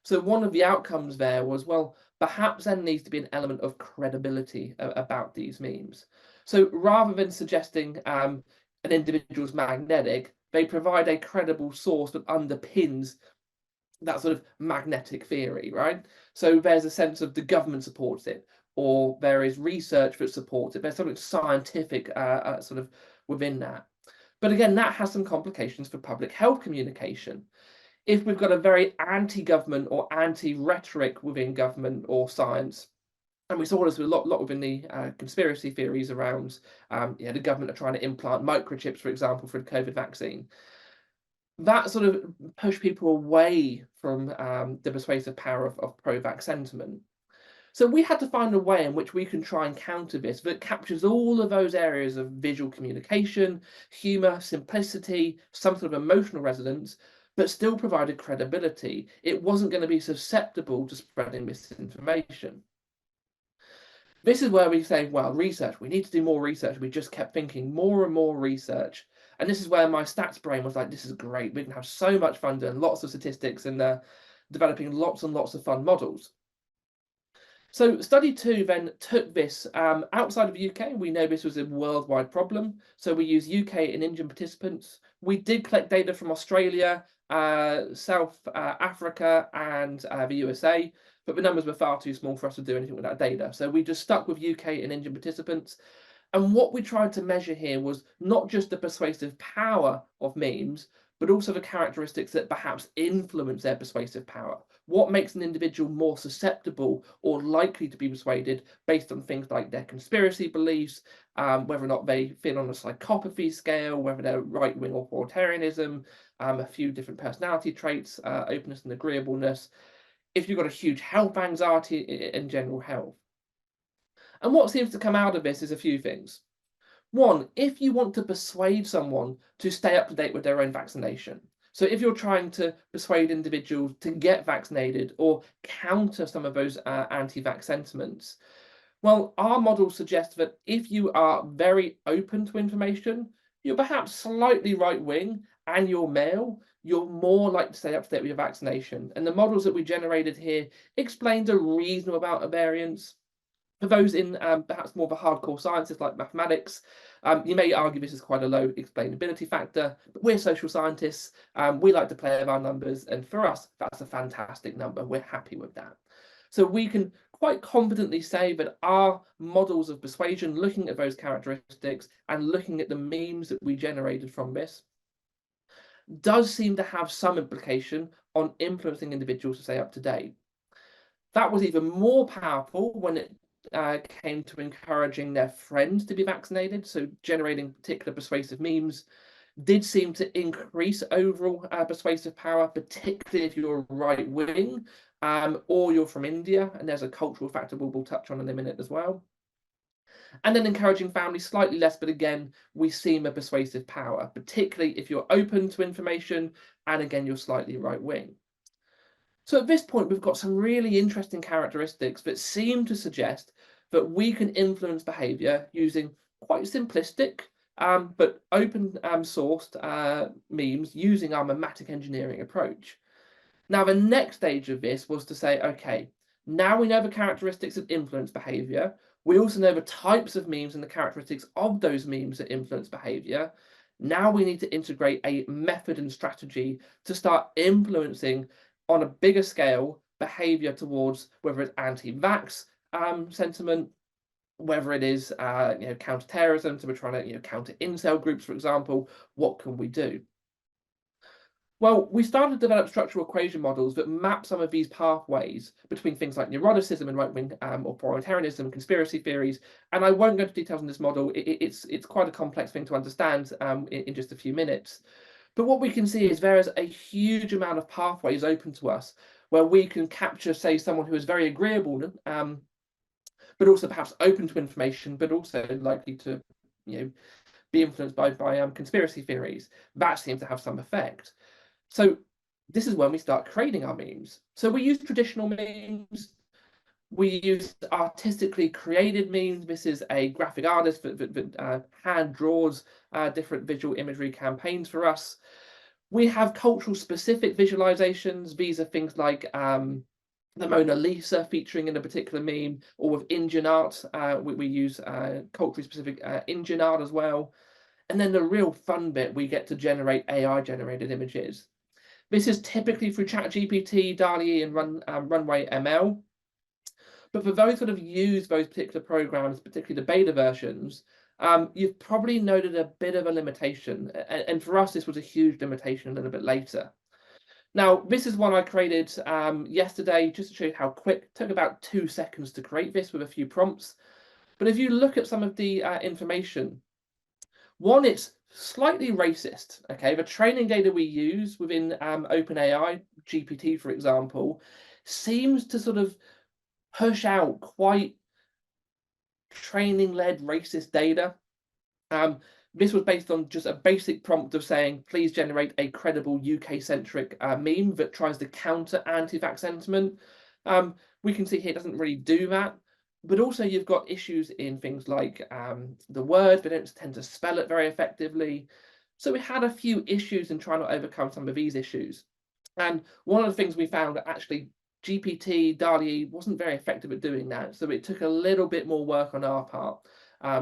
So one of the outcomes there was, well, perhaps there needs to be an element of credibility about these memes. So rather than suggesting an individual's magnetic, they provide a credible source that underpins that sort of magnetic theory, right? So there's a sense of the government supports it, or there is research that supports it. There's something scientific sort of within that. But again, that has some complications for public health communication. If we've got a very anti-government or anti-rhetoric within government or science, and we saw this a lot within the conspiracy theories around the government are trying to implant microchips, for example, for the COVID vaccine. That sort of pushed people away from the persuasive power of pro-vax sentiment. So we had to find a way in which we can try and counter this that captures all of those areas of visual communication, humour, simplicity, some sort of emotional resonance, but still provided credibility. It wasn't going to be susceptible to spreading misinformation. This is where we say, well, research, we need to do more research. We just kept thinking more and more research. And this is where my stats brain was like, this is great. We can have so much fun doing lots of statistics and developing lots and lots of fun models. So study 2 then took this outside of the UK. We know this was a worldwide problem. So we used UK and Indian participants. We did collect data from Australia, South Africa, and the USA, but the numbers were far too small for us to do anything with that data. So we just stuck with UK and Indian participants. And what we tried to measure here was not just the persuasive power of memes, but also the characteristics that perhaps influence their persuasive power. What makes an individual more susceptible or likely to be persuaded based on things like their conspiracy beliefs, whether or not they fit on a psychopathy scale, whether they're right-wing or authoritarianism, a few different personality traits, openness and agreeableness, if you've got a huge health anxiety and general health. And what seems to come out of this is a few things. One, if you want to persuade someone to stay up to date with their own vaccination, so if you're trying to persuade individuals to get vaccinated or counter some of those anti-vax sentiments, well, our model suggests that if you are very open to information, you're perhaps slightly right-wing and you're male, you're more likely to stay up to date with your vaccination. And the models that we generated here explained a reasonable amount of variance. For those in perhaps more of a hardcore sciences like mathematics, you may argue this is quite a low explainability factor, but we're social scientists, we like to play with our numbers, and for us, that's a fantastic number. We're happy with that. So we can quite confidently say that our models of persuasion, looking at those characteristics and looking at the memes that we generated from this, does seem to have some implication on influencing individuals to stay up to date. That was even more powerful when it came to encouraging their friends to be vaccinated, so generating particular persuasive memes did seem to increase overall persuasive power, particularly if you're right wing or you're from India, and there's a cultural factor we'll touch on in a minute as well. And then encouraging families slightly less, but again, we see a persuasive power, particularly if you're open to information and again, you're slightly right wing. So at this point, we've got some really interesting characteristics that seem to suggest that we can influence behavior using quite simplistic but open sourced memes using our memetic engineering approach. Now, the next stage of this was to say, okay, now we know the characteristics that influence behavior. We also know the types of memes and the characteristics of those memes that influence behavior. Now we need to integrate a method and strategy to start influencing on a bigger scale behavior towards whether it's anti-vax sentiment, whether it is counter-terrorism, so we're trying to counter incel groups, for example. What can we do? Well, we started to develop structural equation models that map some of these pathways between things like neuroticism and right-wing authoritarianism, conspiracy theories. And I won't go into details on this model. It's quite a complex thing to understand in just a few minutes. But what we can see is there is a huge amount of pathways open to us where we can capture, say, someone who is very agreeable, but also perhaps open to information, but also likely to be influenced by conspiracy theories. That seems to have some effect. So this is when we start creating our memes. So we use traditional memes. We use artistically created memes. This is a graphic artist that hand draws different visual imagery campaigns for us. We have cultural specific visualizations. These are things like the Mona Lisa featuring in a particular meme, or with engine art. We use culturally specific engine art as well. And then the real fun bit, we get to generate AI-generated images. This is typically through ChatGPT, DALL-E, and Runway ML. But for those that have used those particular programs, particularly the beta versions, you've probably noted a bit of a limitation. And for us, this was a huge limitation a little bit later. Now, this is one I created yesterday, just to show you how quick. It took about 2 seconds to create this with a few prompts. But if you look at some of the information, one, it's slightly racist. Okay, the training data we use within OpenAI, GPT, for example, seems to sort of push out quite training-led racist data. This was based on just a basic prompt of saying, please generate a credible UK-centric meme that tries to counter anti-vax sentiment. We can see here it doesn't really do that. But also you've got issues in things like the word, they don't tend to spell it very effectively. So we had a few issues in trying to overcome some of these issues. And one of the things we found that actually GPT, DALL-E wasn't very effective at doing that. So it took a little bit more work on our part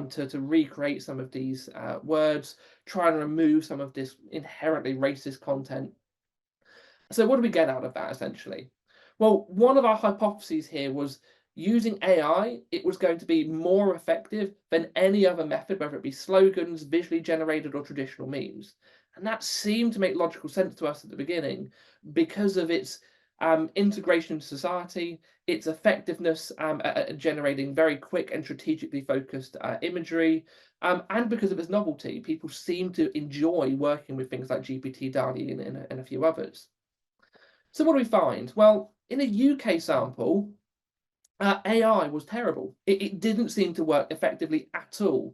to recreate some of these words, try and remove some of this inherently racist content. So what do we get out of that essentially? Well, one of our hypotheses here was using AI, it was going to be more effective than any other method, whether it be slogans, visually generated, or traditional memes. And that seemed to make logical sense to us at the beginning because of its integration into society, its effectiveness at generating very quick and strategically focused imagery, and because of its novelty. People seem to enjoy working with things like GPT, DALL-E, and a few others. So what do we find? Well, in a UK sample, AI was terrible. It didn't seem to work effectively at all.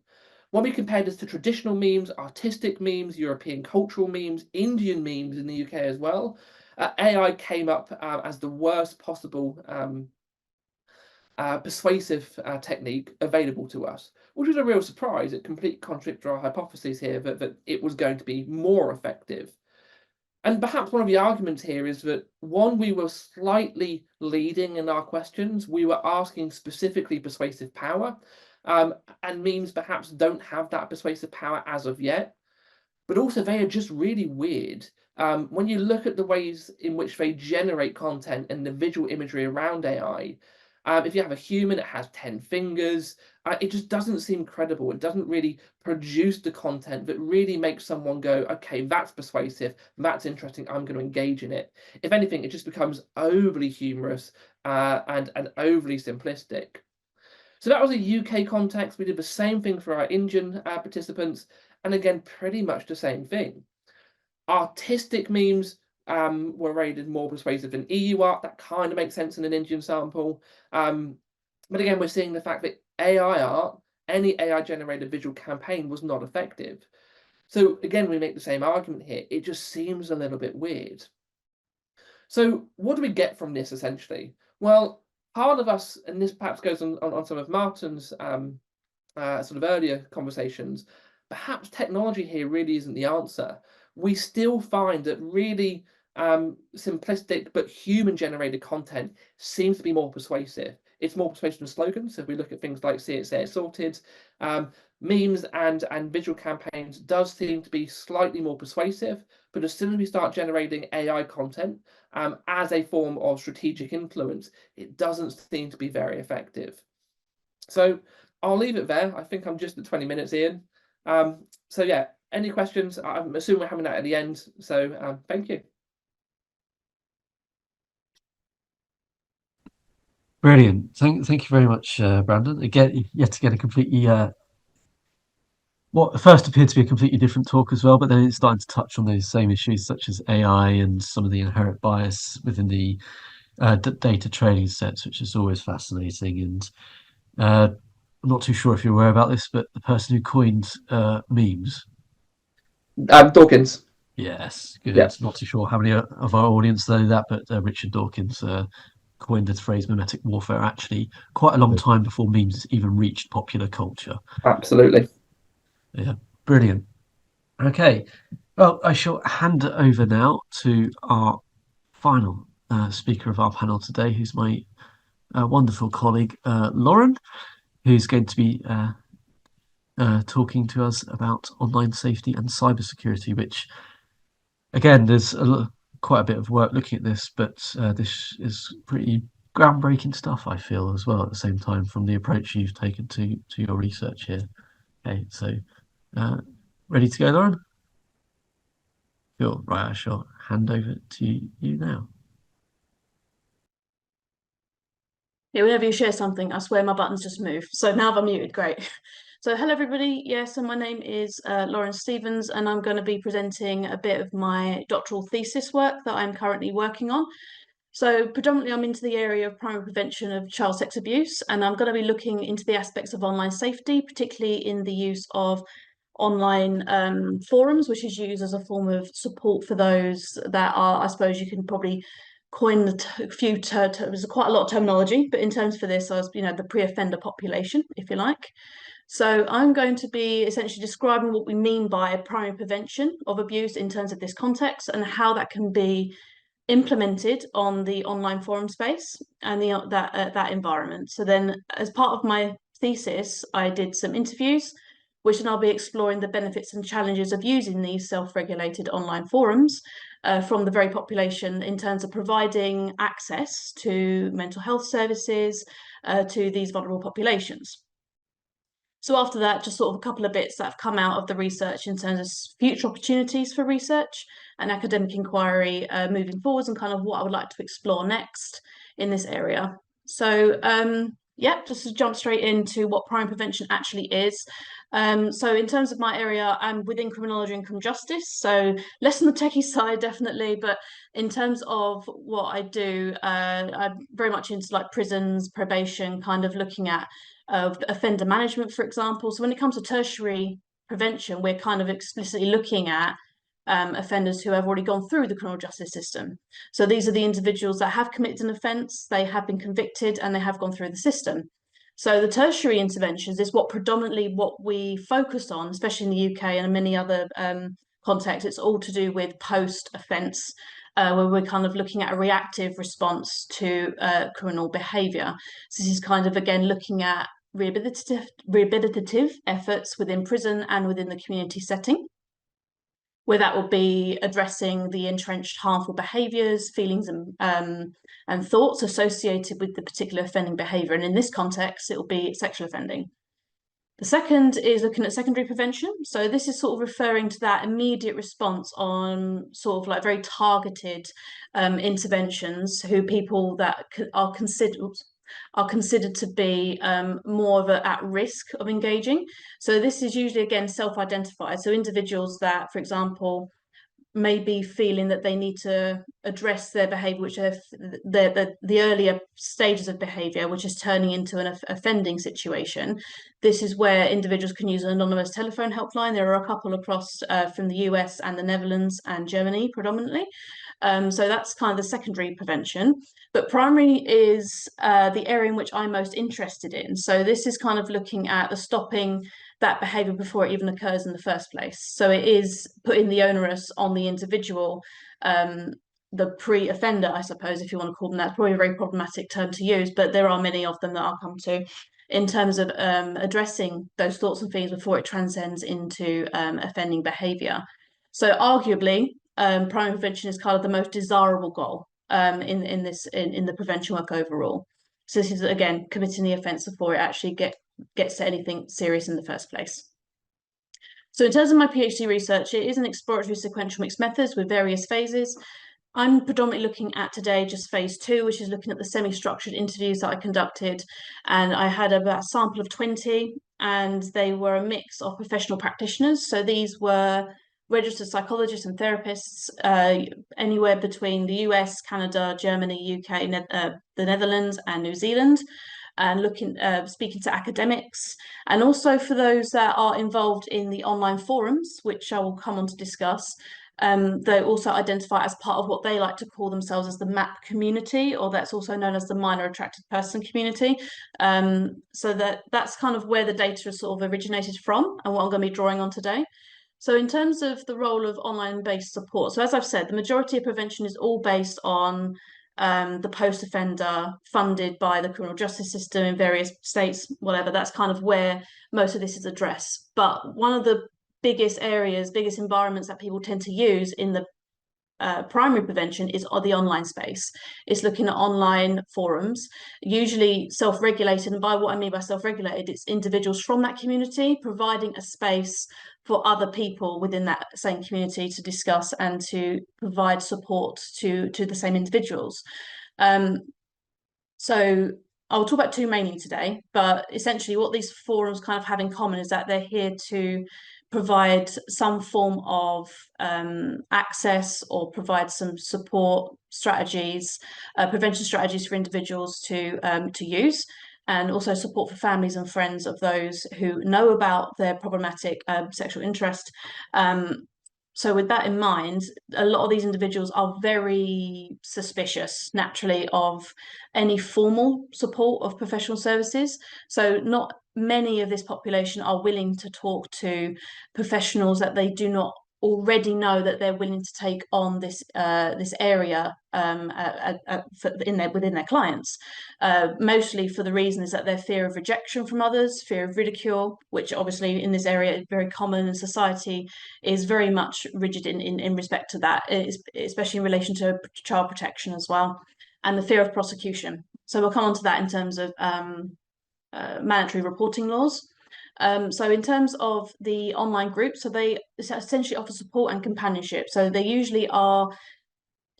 When we compared this to traditional memes, artistic memes, European cultural memes, Indian memes in the UK as well, AI came up as the worst possible persuasive technique available to us, which was a real surprise. It completely contradicted our hypotheses here that it was going to be more effective. And perhaps one of the arguments here is that, one, we were slightly leading in our questions. We were asking specifically persuasive power, and memes perhaps don't have that persuasive power as of yet. But also they are just really weird. When you look at the ways in which they generate content and the visual imagery around AI, if you have a human, it has 10 fingers. It just doesn't seem credible. It doesn't really produce the content that really makes someone go, okay, that's persuasive, that's interesting, I'm going to engage in it. If anything, it just becomes overly humorous and overly simplistic. So that was a UK context. We did the same thing for our Indian participants, and again, pretty much the same thing. Artistic memes were rated more persuasive than EU art. That kind of makes sense in an Indian sample. But again, we're seeing the fact that AI art, any AI-generated visual campaign, was not effective. So again, we make the same argument here. It just seems a little bit weird. So what do we get from this, essentially? Well, part of us, and this perhaps goes on some of Martin's sort of earlier conversations, perhaps technology here really isn't the answer. We still find that really simplistic but human-generated content seems to be more persuasive. It's more persuasive than slogans. So if we look at things like See It, Say It, Sorted, memes and visual campaigns does seem to be slightly more persuasive, but as soon as we start generating AI content as a form of strategic influence, it doesn't seem to be very effective. So I'll leave it there. I think I'm just at 20 minutes in. So yeah, any questions? I'm assuming we're having that at the end. So thank you. Brilliant. Thank you very much, Brandon. Again, yet again, a completely what first appeared to be a completely different talk as well, but then it's starting to touch on those same issues such as AI and some of the inherent bias within the data training sets, which is always fascinating. And I'm not too sure if you're aware about this, but the person who coined memes. Dawkins. Yes, good. Yeah. Not too sure how many of our audience know that, but Richard Dawkins coined the phrase mimetic warfare actually quite a long time before memes even reached popular culture. Absolutely. Yeah, brilliant. Okay, well, I shall hand it over now to our final speaker of our panel today, who's my wonderful colleague, Lauren, who's going to be talking to us about online safety and cybersecurity, which, again, there's quite a bit of work looking at this, but this is pretty groundbreaking stuff, I feel, as well, at the same time, from the approach you've taken to your research here. Okay, so ready to go, Lauren? Cool. Right, I shall hand over to you now. Yeah, whenever you share something, I swear my buttons just move. So now I'm muted, great. So hello everybody, yes, and my name is Lauren Stevens, and I'm going to be presenting a bit of my doctoral thesis work that I'm currently working on. So predominantly I'm into the area of primary prevention of child sex abuse, and I'm going to be looking into the aspects of online safety, particularly in the use of online forums, which is used as a form of support for those that are, I suppose you can probably coin a few there's quite a lot of terminology, but in terms for this, I was, the pre-offender population, if you like. So I'm going to be essentially describing what we mean by primary prevention of abuse in terms of this context and how that can be implemented on the online forum space and that environment. So then, as part of my thesis, I did some interviews, which then I'll be exploring the benefits and challenges of using these self-regulated online forums from the very population in terms of providing access to mental health services to these vulnerable populations. So after that, just sort of a couple of bits that have come out of the research in terms of future opportunities for research and academic inquiry moving forwards, and kind of what I would like to explore next in this area. So yeah, just to jump straight into what primary prevention actually is. So in terms of my area, I'm within criminology and criminal justice, so less on the techie side, definitely, but in terms of what I do, I'm very much into like prisons, probation, kind of looking at of offender management, for example. So when it comes to tertiary prevention, we're kind of explicitly looking at offenders who have already gone through the criminal justice system. So these are the individuals that have committed an offence, they have been convicted, and they have gone through the system. So the tertiary interventions is predominantly what we focus on, especially in the UK and in many other contexts. It's all to do with post-offence, where we're kind of looking at a reactive response to criminal behaviour. So this is kind of, again, looking at rehabilitative efforts within prison and within the community setting, where that will be addressing the entrenched harmful behaviours, feelings and thoughts associated with the particular offending behaviour. And in this context, it will be sexual offending. The second is looking at secondary prevention. So this is sort of referring to that immediate response on sort of like very targeted interventions who people that are considered to be more of at risk of engaging. So this is usually, again, self-identified. So individuals that, for example, may be feeling that they need to address their behaviour, which are the earlier stages of behaviour, which is turning into an offending situation. This is where individuals can use an anonymous telephone helpline. There are a couple across from the US and the Netherlands and Germany predominantly. So that's kind of the secondary prevention. But primary is the area in which I'm most interested in. So this is kind of looking at the stopping that behaviour before it even occurs in the first place. So it is putting the onus on the individual, the pre-offender, I suppose, if you want to call them that. It's probably a very problematic term to use, but there are many of them that I'll come to, in terms of addressing those thoughts and feelings before it transcends into offending behaviour. So arguably, primary prevention is kind of the most desirable goal in the prevention work overall. So this is, again, committing the offence before it actually gets to anything serious in the first place. So in terms of my PhD research, it is an exploratory sequential mixed methods with various phases. I'm predominantly looking at today just phase 2, which is looking at the semi-structured interviews that I conducted. And I had a sample of 20, and they were a mix of professional practitioners. So these were registered psychologists and therapists, anywhere between the US, Canada, Germany, UK, the Netherlands, and New Zealand, and speaking to academics, and also for those that are involved in the online forums, which I will come on to discuss. They also identify as part of what they like to call themselves as the MAP community, or that's also known as the minor attracted person community. So that's kind of where the data is sort of originated from, and what I'm going to be drawing on today. So in terms of the role of online-based support, so as I've said, the majority of prevention is all based on the post-offender, funded by the criminal justice system in various states, whatever. That's kind of where most of this is addressed. But one of the biggest areas, biggest environments that people tend to use in the primary prevention is the online space. It's looking at online forums, usually self-regulated. And by what I mean by self-regulated, it's individuals from that community providing a space for other people within that same community to discuss and to provide support to the same individuals. So I'll talk about two mainly today, but essentially what these forums kind of have in common is that they're here to provide some form of access or provide some support strategies, prevention strategies for individuals to use, and also support for families and friends of those who know about their problematic sexual interest. So with that in mind, a lot of these individuals are very suspicious, naturally, of any formal support of professional services. So not many of this population are willing to talk to professionals that they do not already know that they're willing to take on this area within their clients, mostly for the reason is that their fear of rejection from others, fear of ridicule, which obviously in this area is very common, and society is very much rigid in respect to that, especially in relation to child protection as well, and the fear of prosecution. So we'll come on to that in terms of mandatory reporting laws. So in terms of the online group, so they essentially offer support and companionship. So they usually are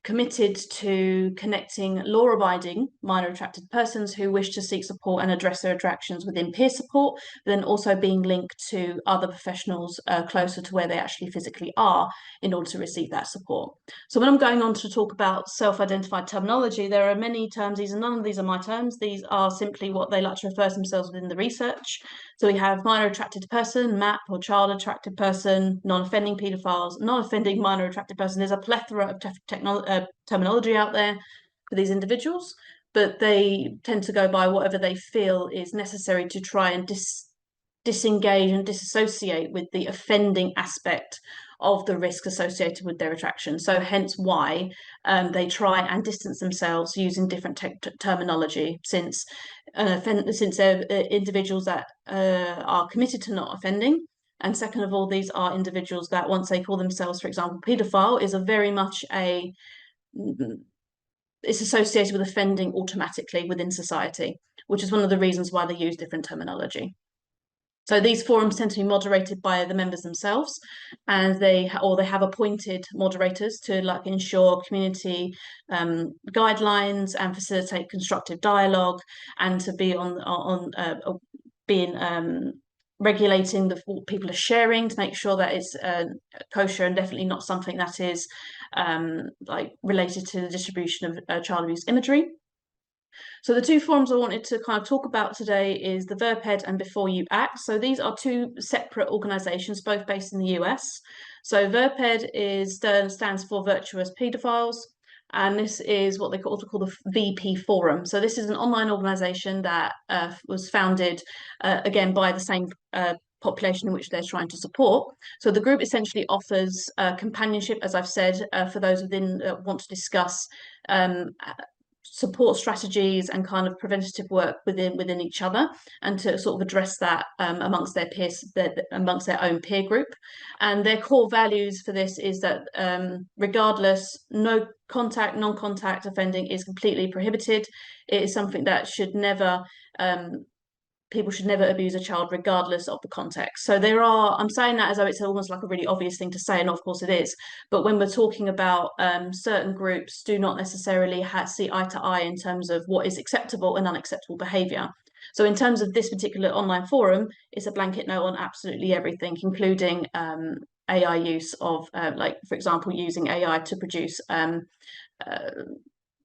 committed to connecting law-abiding minor attracted persons who wish to seek support and address their attractions within peer support, but then also being linked to other professionals closer to where they actually physically are in order to receive that support. So when I'm going on to talk about self-identified terminology, there are many terms. None of these are my terms. These are simply what they like to refer to themselves within the research. So we have minor attracted person, MAP, or child attracted person, non-offending paedophiles, non-offending minor attracted person. There's a plethora of terminology out there for these individuals, but they tend to go by whatever they feel is necessary to try and disengage and disassociate with the offending aspect of the risk associated with their attraction. So hence why they try and distance themselves using different terminology, since they're individuals that are committed to not offending. And second of all, these are individuals that once they call themselves, for example, paedophile, is a very much it's associated with offending automatically within society, which is one of the reasons why they use different terminology. So these forums tend to be moderated by the members themselves, and they have appointed moderators to ensure community guidelines and facilitate constructive dialogue, and to be regulating what people are sharing to make sure that it's kosher and definitely not something that is related to the distribution of child abuse imagery. So the two forums I wanted to kind of talk about today is the VRPED and Before You Act. So these are two separate organisations, both based in the US. So VRPED stands for Virtuous Paedophiles, and this is what they also call the VP Forum. So this is an online organisation that was founded, again, by the same population in which they're trying to support. So the group essentially offers companionship, as I've said, for those within want to discuss support strategies and kind of preventative work within each other, and to sort of address that amongst their peers, amongst their own peer group. And their core values for this is that regardless, no contact, non-contact offending is completely prohibited. It is something that should never people should never abuse a child regardless of the context. So I'm saying that as though it's almost like a really obvious thing to say, and of course it is, but when we're talking about certain groups do not necessarily see eye to eye in terms of what is acceptable and unacceptable behaviour. So in terms of this particular online forum, it's a blanket no on absolutely everything, including AI use of, for example, using AI to produce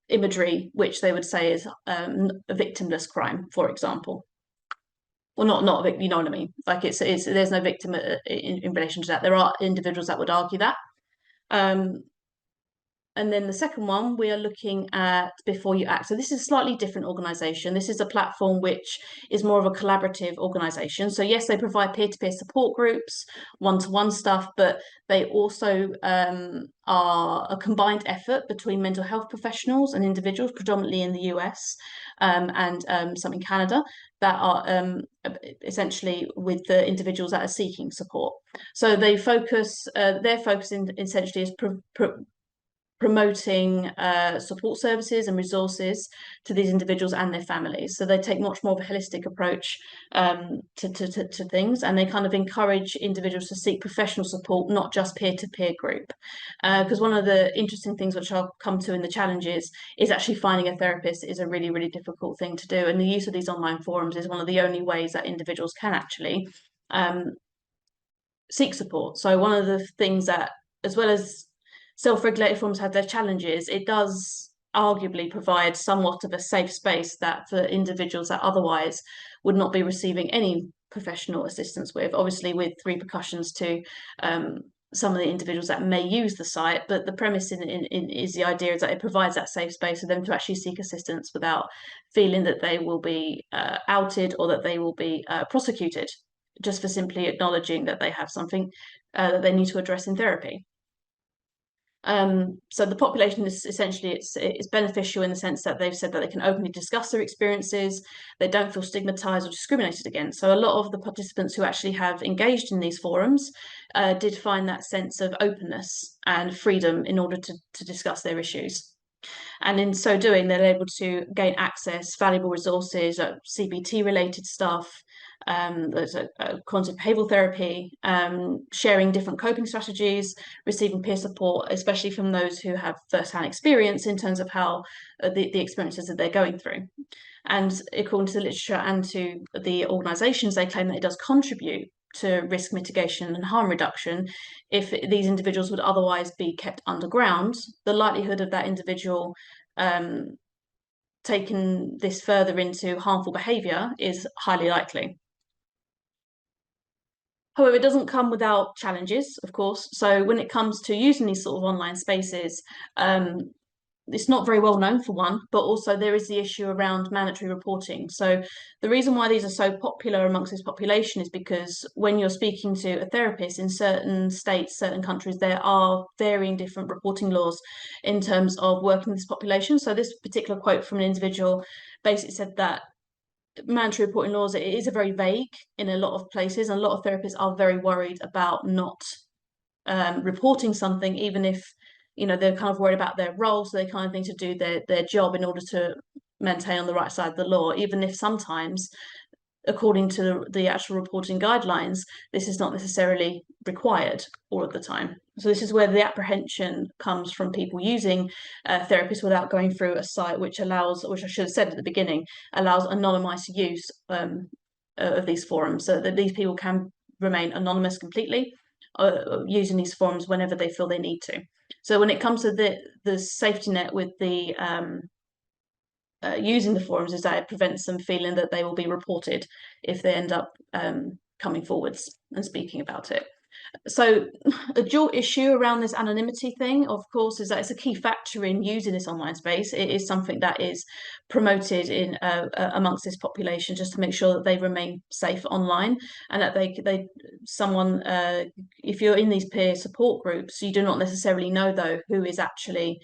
imagery, which they would say is a victimless crime, for example. Well, not a victim, you know what I mean? Like there's no victim in relation to that. There are individuals that would argue that. And then the second one, we are looking at Before You Act. So this is a slightly different organisation. This is a platform which is more of a collaborative organisation. So yes, they provide peer-to-peer support groups, one-to-one stuff, but they also are a combined effort between mental health professionals and individuals, predominantly in the US and some in Canada, that are essentially with the individuals that are seeking support. So they focus, their focus essentially is promoting support services and resources to these individuals and their families. So they take much more of a holistic approach to things, and they kind of encourage individuals to seek professional support, not just peer-to-peer group. Because one of the interesting things which I'll come to in the challenges is actually finding a therapist is a really, really difficult thing to do. And the use of these online forums is one of the only ways that individuals can actually seek support. So one of the things that, as well as self-regulated forums have their challenges, it does arguably provide somewhat of a safe space that for individuals that otherwise would not be receiving any professional assistance with, obviously with repercussions to some of the individuals that may use the site. But the premise is the idea is that it provides that safe space for them to actually seek assistance without feeling that they will be outed or that they will be prosecuted just for simply acknowledging that they have something that they need to address in therapy. So the population is essentially, it's beneficial in the sense that they've said that they can openly discuss their experiences, they don't feel stigmatized or discriminated against. So a lot of the participants who actually have engaged in these forums did find that sense of openness and freedom in order to discuss their issues. And in so doing, they're able to gain access, valuable resources, CBT related stuff, there's a cognitive behavioral therapy, sharing different coping strategies, receiving peer support, especially from those who have first-hand experience in terms of how the experiences that they're going through. And according to the literature and to the organisations, they claim that it does contribute to risk mitigation and harm reduction. If these individuals would otherwise be kept underground, the likelihood of that individual taking this further into harmful behaviour is highly likely. However, it doesn't come without challenges, of course. So when it comes to using these sort of online spaces, it's not very well known for one, but also there is the issue around mandatory reporting. So the reason why these are so popular amongst this population is because when you're speaking to a therapist in certain states, certain countries, there are varying different reporting laws in terms of working with this population. So this particular quote from an individual basically said that mandatory reporting laws, it is a very vague in a lot of places, and a lot of therapists are very worried about not reporting something, even if they're kind of worried about their role, so they kind of need to do their job in order to maintain on the right side of the law, even if sometimes, according to the actual reporting guidelines, this is not necessarily required all of the time. So this is where the apprehension comes from people using therapists without going through a site which allows, which I should have said at the beginning, allows anonymized use of these forums, so that these people can remain anonymous completely, using these forums whenever they feel they need to. So when it comes to the safety net with the using the forums, is that it prevents them feeling that they will be reported if they end up coming forwards and speaking about it. So a dual issue around this anonymity thing, of course, is that it's a key factor in using this online space. It is something that is promoted in amongst this population, just to make sure that they remain safe online, and that if you're in these peer support groups, you do not necessarily know though who is actually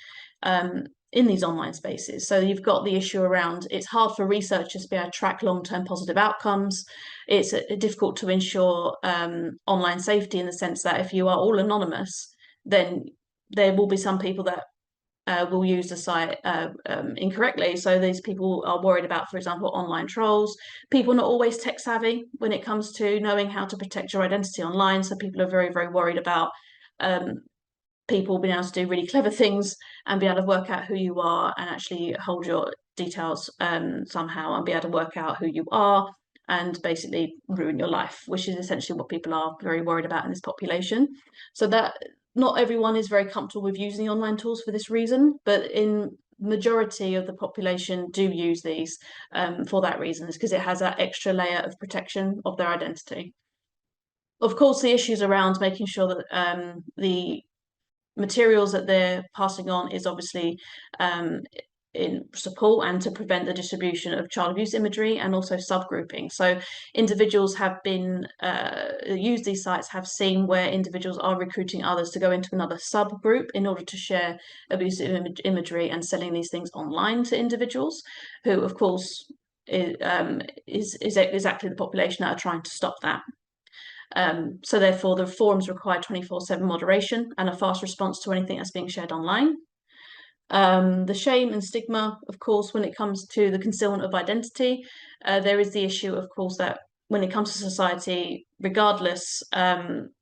in these online spaces. So you've got the issue around, it's hard for researchers to be able to track long-term positive outcomes. It's difficult to ensure online safety, in the sense that if you are all anonymous, then there will be some people that will use the site incorrectly. So these people are worried about, for example, online trolls. People not always tech savvy when it comes to knowing how to protect your identity online. So people are very, very worried about people being able to do really clever things and be able to work out who you are and actually hold your details somehow, and be able to work out who you are and basically ruin your life, which is essentially what people are very worried about in this population. So that not everyone is very comfortable with using the online tools for this reason, but in majority of the population do use these for that reason, is because it has that extra layer of protection of their identity. Of course, the issues around making sure that the materials that they're passing on is obviously in support and to prevent the distribution of child abuse imagery and also subgrouping. So individuals have been used these sites have seen where individuals are recruiting others to go into another subgroup in order to share abusive imagery and selling these things online to individuals who, of course, is exactly the population that are trying to stop that. So therefore, the forums require 24/7 moderation and a fast response to anything that's being shared online. The shame and stigma, of course, when it comes to the concealment of identity, there is the issue, of course, that when it comes to society, regardless,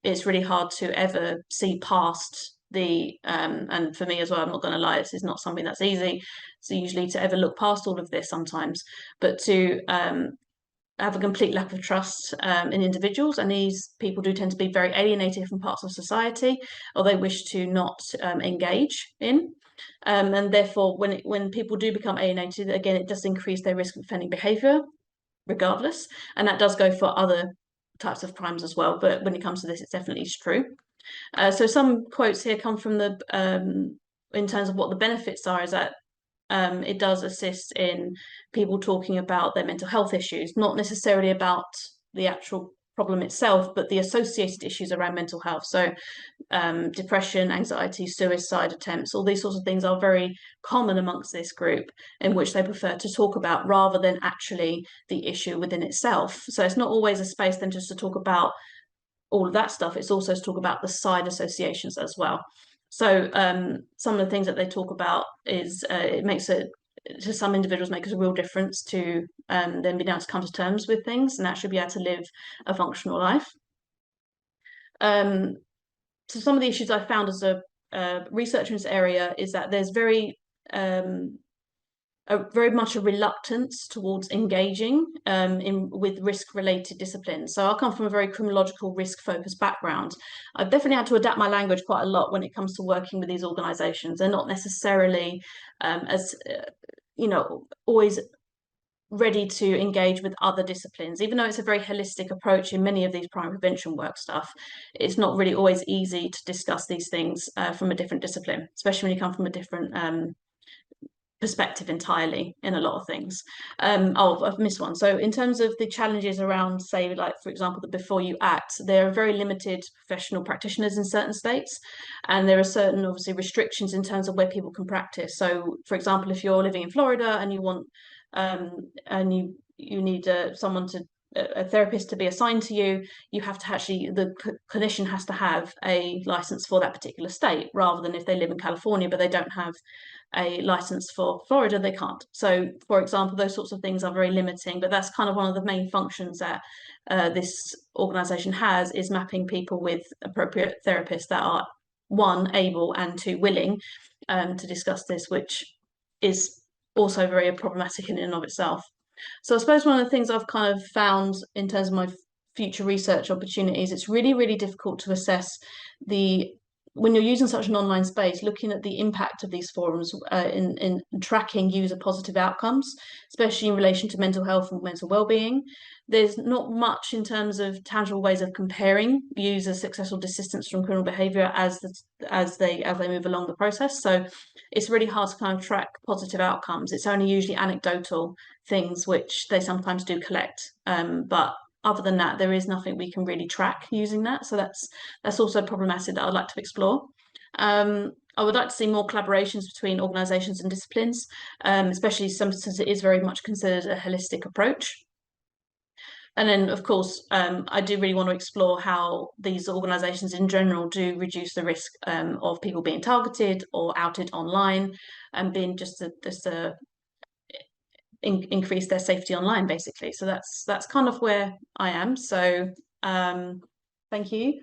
it's really hard to ever see past the, and for me as well, I'm not going to lie, this is not something that's easy. So usually to ever look past all of this sometimes, but to have a complete lack of trust in individuals, and these people do tend to be very alienated from parts of society, or they wish to not engage in. And therefore, when people do become alienated, again, it does increase their risk of offending behaviour, regardless, and that does go for other types of crimes as well. But when it comes to this, it definitely is true. So some quotes here come from the in terms of what the benefits are, is that it does assist in people talking about their mental health issues, not necessarily about the actual problem itself, but the associated issues around mental health. So depression, anxiety, suicide attempts, all these sorts of things are very common amongst this group, in which they prefer to talk about rather than actually the issue within itself. So it's not always a space then just to talk about all of that stuff, it's also to talk about the side associations as well. So some of the things that they talk about is it makes it, to some individuals, makes a real difference to then being able to come to terms with things and actually be able to live a functional life. So some of the issues I found as a researcher in this area is that there's very much a reluctance towards engaging with risk-related disciplines. So I come from a very criminological, risk-focused background. I've definitely had to adapt my language quite a lot when it comes to working with these organisations. They're not necessarily as always ready to engage with other disciplines, even though it's a very holistic approach in many of these crime prevention work stuff. It's not really always easy to discuss these things from a different discipline, especially when you come from a different perspective entirely in a lot of things. I've missed one. So in terms of the challenges around, say, like, for example, the before you act, there are very limited professional practitioners in certain states, and there are certain, obviously, restrictions in terms of where people can practice. So, for example, if you're living in Florida and you want and you need someone to a therapist to be assigned to you, you have to actually, the clinician has to have a license for that particular state, rather than if they live in California but they don't have a license for Florida, they can't. So, for example, those sorts of things are very limiting, but that's kind of one of the main functions that this organisation has, is mapping people with appropriate therapists that are, one, able, and two, willing to discuss this, which is also very problematic in and of itself. So I suppose one of the things I've kind of found in terms of my future research opportunities, it's really, really difficult to assess when you're using such an online space, looking at the impact of these forums in tracking user positive outcomes, especially in relation to mental health and mental well-being. There's not much in terms of tangible ways of comparing user successful desistance from criminal behaviour as they move along the process. So it's really hard to kind of track positive outcomes. It's only usually anecdotal things which they sometimes do collect, but other than that, there is nothing we can really track using that. So that's also problematic that I'd like to explore. I would like to see more collaborations between organisations and disciplines, especially since it is very much considered a holistic approach. And then, of course, I do really want to explore how these organisations in general do reduce the risk of people being targeted or outed online, and being just increase their safety online, basically. So that's kind of where I am. So thank you.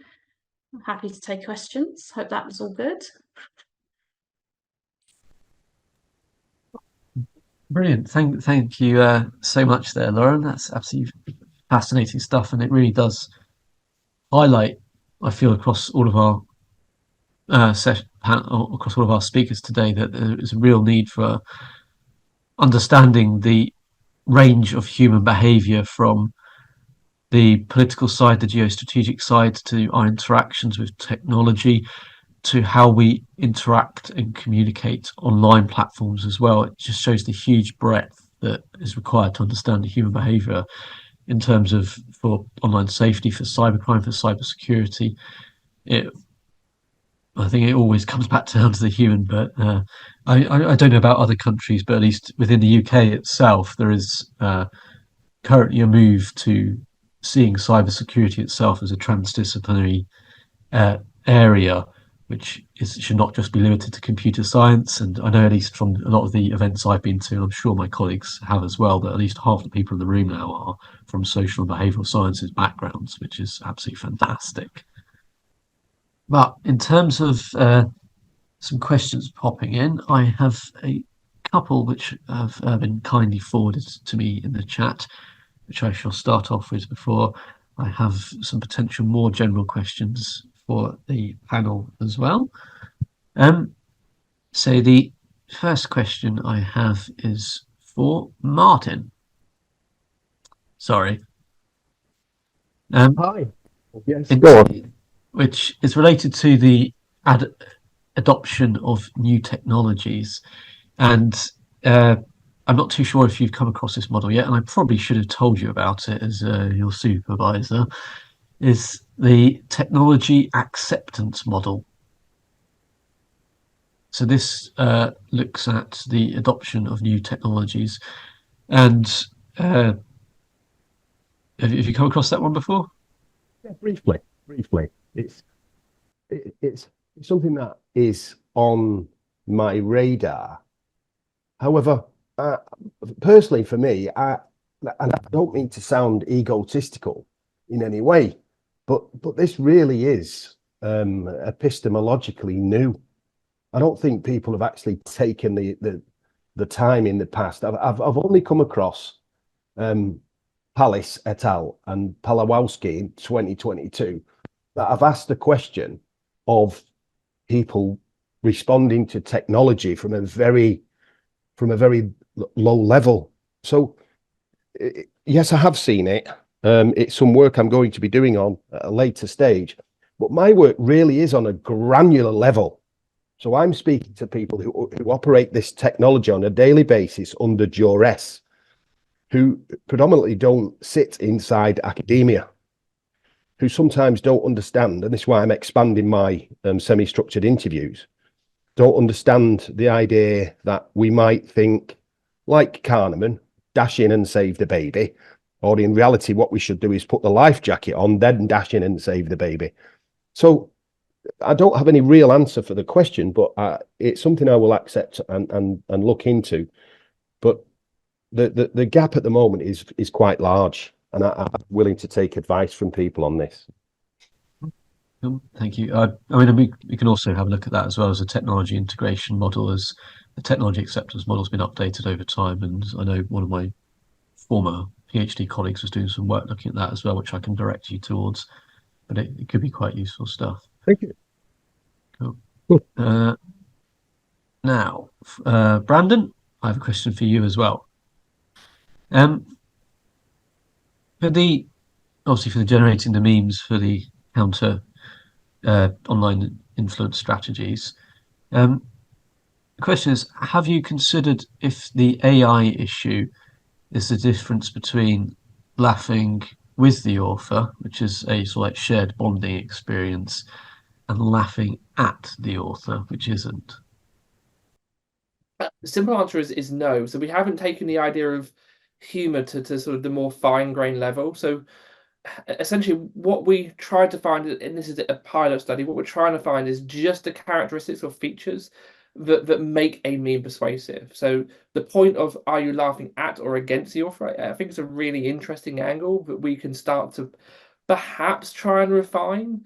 I'm happy to take questions. Hope that was all good. Brilliant. Thank you so much there, Lauren. That's absolutely fascinating stuff, and it really does highlight, I feel, across all of our across all of our speakers today, that there is a real need for understanding the range of human behaviour, from the political side, the geostrategic side, to our interactions with technology, to how we interact and communicate online platforms as well. It just shows the huge breadth that is required to understand human behaviour in terms of for online safety, for cybercrime, for cybersecurity. I think it always comes back down to the human, but I don't know about other countries, but at least within the UK itself, there is currently a move to seeing cybersecurity itself as a transdisciplinary area, which should not just be limited to computer science. And I know, at least from a lot of the events I've been to, and I'm sure my colleagues have as well, that at least half the people in the room now are from social and behavioural sciences backgrounds, which is absolutely fantastic. But in terms of some questions popping in, I have a couple which have been kindly forwarded to me in the chat, which I shall start off with before I have some potential more general questions for the panel as well. So the first question I have is for Martin. Sorry. Hi. Yes, go on. Which is related to the adoption of new technologies. And I'm not too sure if you've come across this model yet, and I probably should have told you about it as your supervisor, is the technology acceptance model. So this looks at the adoption of new technologies. And have you come across that one before? Yeah, briefly. It's something that is on my radar. However, personally for me, and I don't mean to sound egotistical in any way, but this really is epistemologically new. I don't think people have actually taken the time in the past. I've only come across Pallis et al. And Palawowski in 2022 that I've asked the question of people responding to technology from a very low level. So yes, I have seen it. It's some work I'm going to be doing on at a later stage, but my work really is on a granular level. So I'm speaking to people who operate this technology on a daily basis under duress, who predominantly don't sit inside academia, who sometimes don't understand, and this is why I'm expanding my semi-structured interviews, don't understand the idea that we might think, like Kahneman, dash in and save the baby, or in reality what we should do is put the life jacket on, then dash in and save the baby. So I don't have any real answer for the question, but it's something I will accept and look into. But the gap at the moment is quite large, and I'm willing to take advice from people on this. Thank you. I mean, we can also have a look at that as well as a technology integration model, as the technology acceptance model has been updated over time. And I know one of my former PhD colleagues was doing some work looking at that as well, which I can direct you towards. But it could be quite useful stuff. Thank you. Cool. Now, Brandon, I have a question for you as well. Obviously for the generating the memes for the counter online influence strategies. The question is, have you considered if the AI issue is the difference between laughing with the author, which is a sort of like shared bonding experience, and laughing at the author, which isn't? The simple answer is no. So we haven't taken the idea of humor to sort of the more fine-grained level. So essentially what we tried to find, and this is a pilot study, what we're trying to find is just the characteristics or features that make a meme persuasive. So the point of, are you laughing at or against the author? I think it's a really interesting angle that we can start to perhaps try and refine.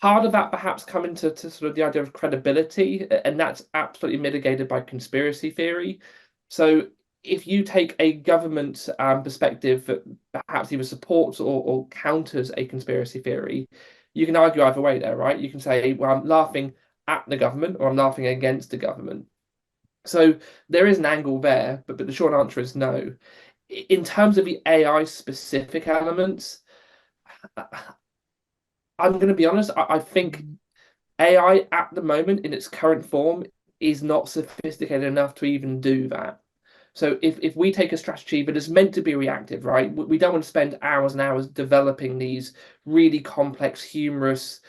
Part of that perhaps coming to sort of the idea of credibility, and that's absolutely mitigated by conspiracy theory. So if you take a government perspective that perhaps either supports or counters a conspiracy theory, you can argue either way there, right? You can say, well, I'm laughing at the government or I'm laughing against the government. So there is an angle there, but the short answer is no. In terms of the AI specific elements, I'm going to be honest, I think AI at the moment in its current form is not sophisticated enough to even do that. So if we take a strategy that is meant to be reactive, right, we don't want to spend hours and hours developing these really complex, humorous,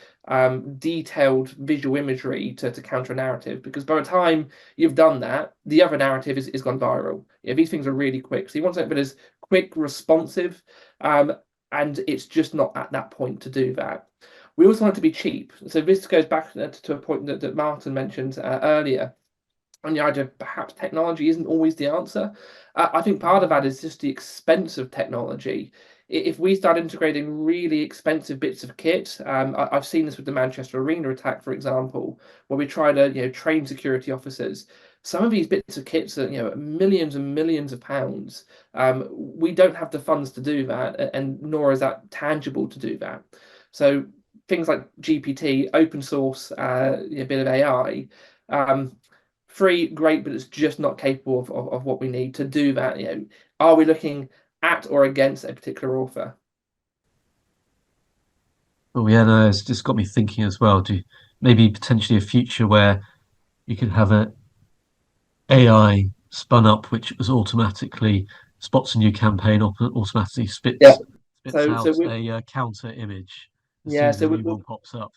detailed visual imagery to counter a narrative, because by the time you've done that, the other narrative is gone viral. These things are really quick. So you want something that is quick, responsive, and it's just not at that point to do that. We also want it to be cheap. So this goes back to a point that Martin mentioned earlier, on the idea of perhaps technology isn't always the answer. I think part of that is just the expense of technology. If we start integrating really expensive bits of kit, I've seen this with the Manchester Arena attack, for example, where we try to train security officers. Some of these bits of kits are millions and millions of pounds. We don't have the funds to do that, and nor is that tangible to do that. So things like GPT, open source, a bit of AI. Free, great, but it's just not capable of what we need to do that. Are we looking at or against a particular author? Oh yeah, no, it's just got me thinking as well. Maybe potentially a future where you could have a AI spun up which was automatically spots a new campaign, automatically spits out a counter image as soon as a new one pops up.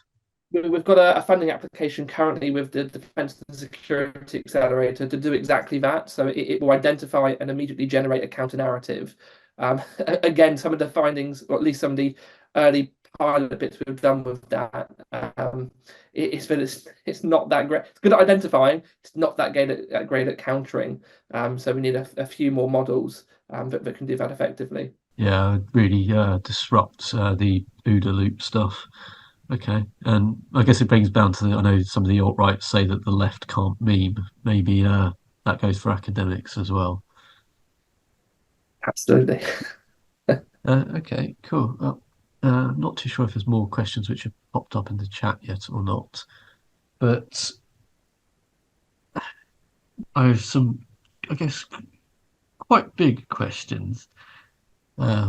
We've got a funding application currently with the Defence and Security Accelerator to do exactly that. So it will identify and immediately generate a counter narrative. Again, some of the findings, or at least some of the early pilot bits we've done with that, it's not that great. It's good at identifying. It's not that great at countering. So we need a few more models that can do that effectively. Yeah, really disrupt the OODA loop stuff. Okay, and I guess it brings down to I know some of the alt-right say that the left can't meme. Maybe that goes for academics as well. Absolutely. Okay, cool. Well, not too sure if there's more questions which have popped up in the chat yet or not, but I have some, I guess, quite big questions,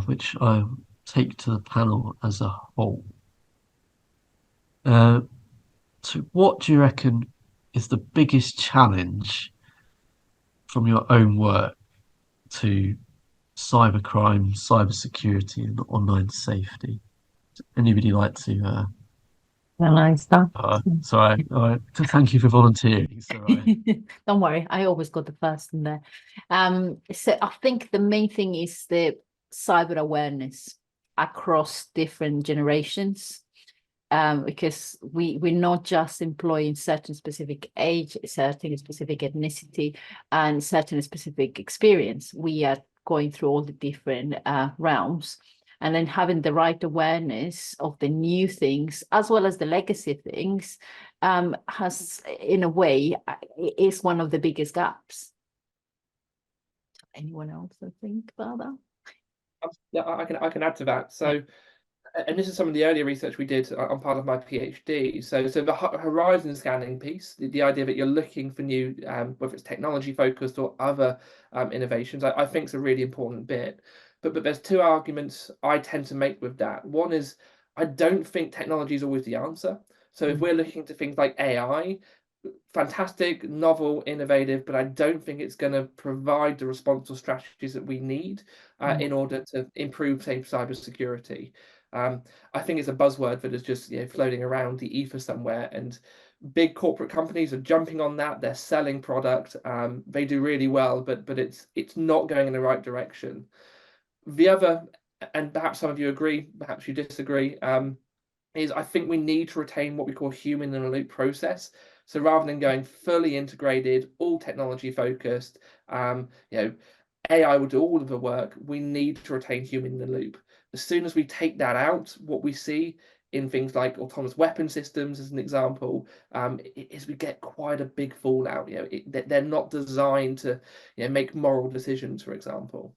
which I'll take to the panel as a whole. So what do you reckon is the biggest challenge from your own work to cybercrime, cybersecurity, and online safety? Anybody like to? Well, I start. Sorry. All right. Thank you for volunteering. Sorry. Don't worry, I always got the first in there. So I think the main thing is the cyber awareness across different generations. Because we're not just employing certain specific age, certain specific ethnicity, and certain specific experience. We are going through all the different realms, and then having the right awareness of the new things as well as the legacy things has, in a way, is one of the biggest gaps. Anyone else think about that? Yeah, I can add to that. So. And this is some of the earlier research we did on part of my PhD. So the horizon scanning piece, the idea that you're looking for new, whether it's technology focused or other innovations, I think is a really important bit. But there's two arguments I tend to make with that. One is I don't think technology is always the answer. So if we're looking to things like AI, fantastic, novel, innovative, but I don't think it's going to provide the responsible strategies that we need in order to improve, say, cybersecurity. I think it's a buzzword that is just floating around the ether somewhere, and big corporate companies are jumping on that. They're selling product. They do really well, but it's not going in the right direction. The other, and perhaps some of you agree, perhaps you disagree, is I think we need to retain what we call human in the loop process. So rather than going fully integrated, all technology focused, AI will do all of the work. We need to retain human in the loop. As soon as we take that out, what we see in things like autonomous weapon systems, as an example, is we get quite a big fallout. They're not designed to make moral decisions, for example.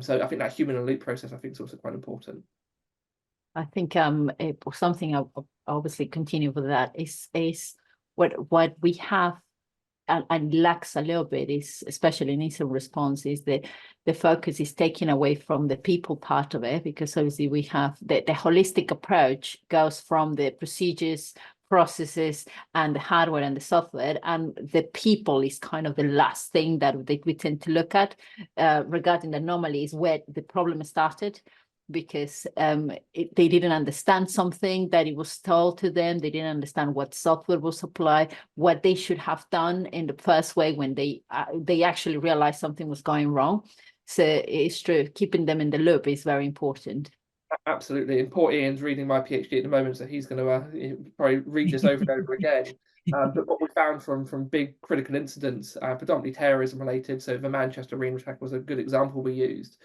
So I think that human in the loop process, I think, is also quite important. I think something I'll obviously continue with that is what we have and lacks a little bit is, especially in incident response, is the focus is taken away from the people part of it, because obviously we have the holistic approach goes from the procedures, processes and the hardware and the software, and the people is kind of the last thing that we tend to look at regarding the anomalies, where the problem started, because they didn't understand something that it was told to them. They didn't understand what software was applied, what they should have done in the first way when they actually realized something was going wrong. So it's true, keeping them in the loop is very important. Absolutely. And poor Iain's reading my PhD at the moment, so he's going to probably read this over and over again. But what we found from big critical incidents, predominantly terrorism related, so the Manchester Arena attack was a good example we used,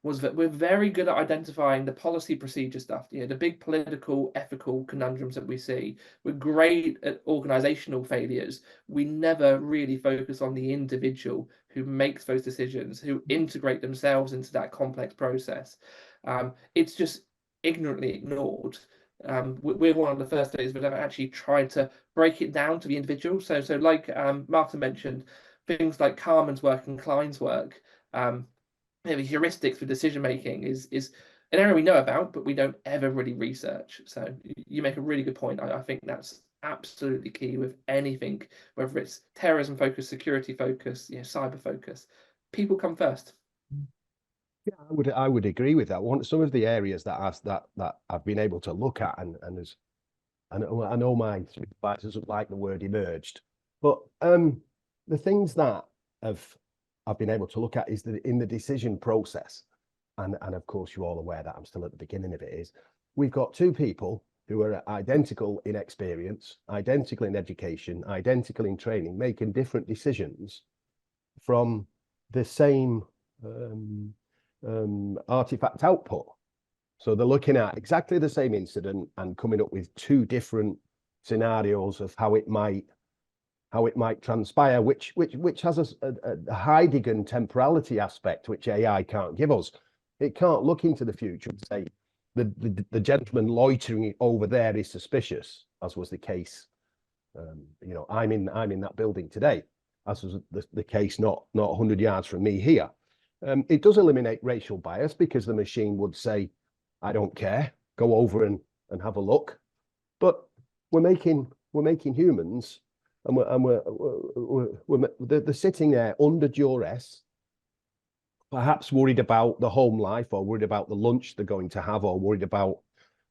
was that we're very good at identifying the policy procedure stuff, the big political, ethical conundrums that we see. We're great at organizational failures. We never really focus on the individual who makes those decisions, who integrate themselves into that complex process. It's just ignorantly ignored. We're one of the first days that have actually tried to break it down to the individual. So like Martin mentioned, things like Carmen's work and Klein's work, the heuristics for decision making is an area we know about, but we don't ever really research. So you make a really good point. I think that's absolutely key with anything, whether it's terrorism focus, security focus, cyber focus. People come first. Yeah, I would agree with that. Some of the areas that I've been able to look at, and I know my supervisors would like the word emerged, but the things that I've been able to look at is that in the decision process, and of course you're all aware that I'm still at the beginning of it, is we've got two people who are identical in experience, identical in education, identical in training, making different decisions from the same artifact output. So they're looking at exactly the same incident and coming up with two different scenarios of how it might transpire, which has a Heidegger temporality aspect, which AI can't give us. It can't look into the future and say the gentleman loitering over there is suspicious, as was the case. I'm in that building today, as was the case not 100 yards from me here. It does eliminate racial bias, because the machine would say, I don't care, go over and have a look. But we're making humans, and they're sitting there under duress, perhaps worried about the home life, or worried about the lunch they're going to have, or worried about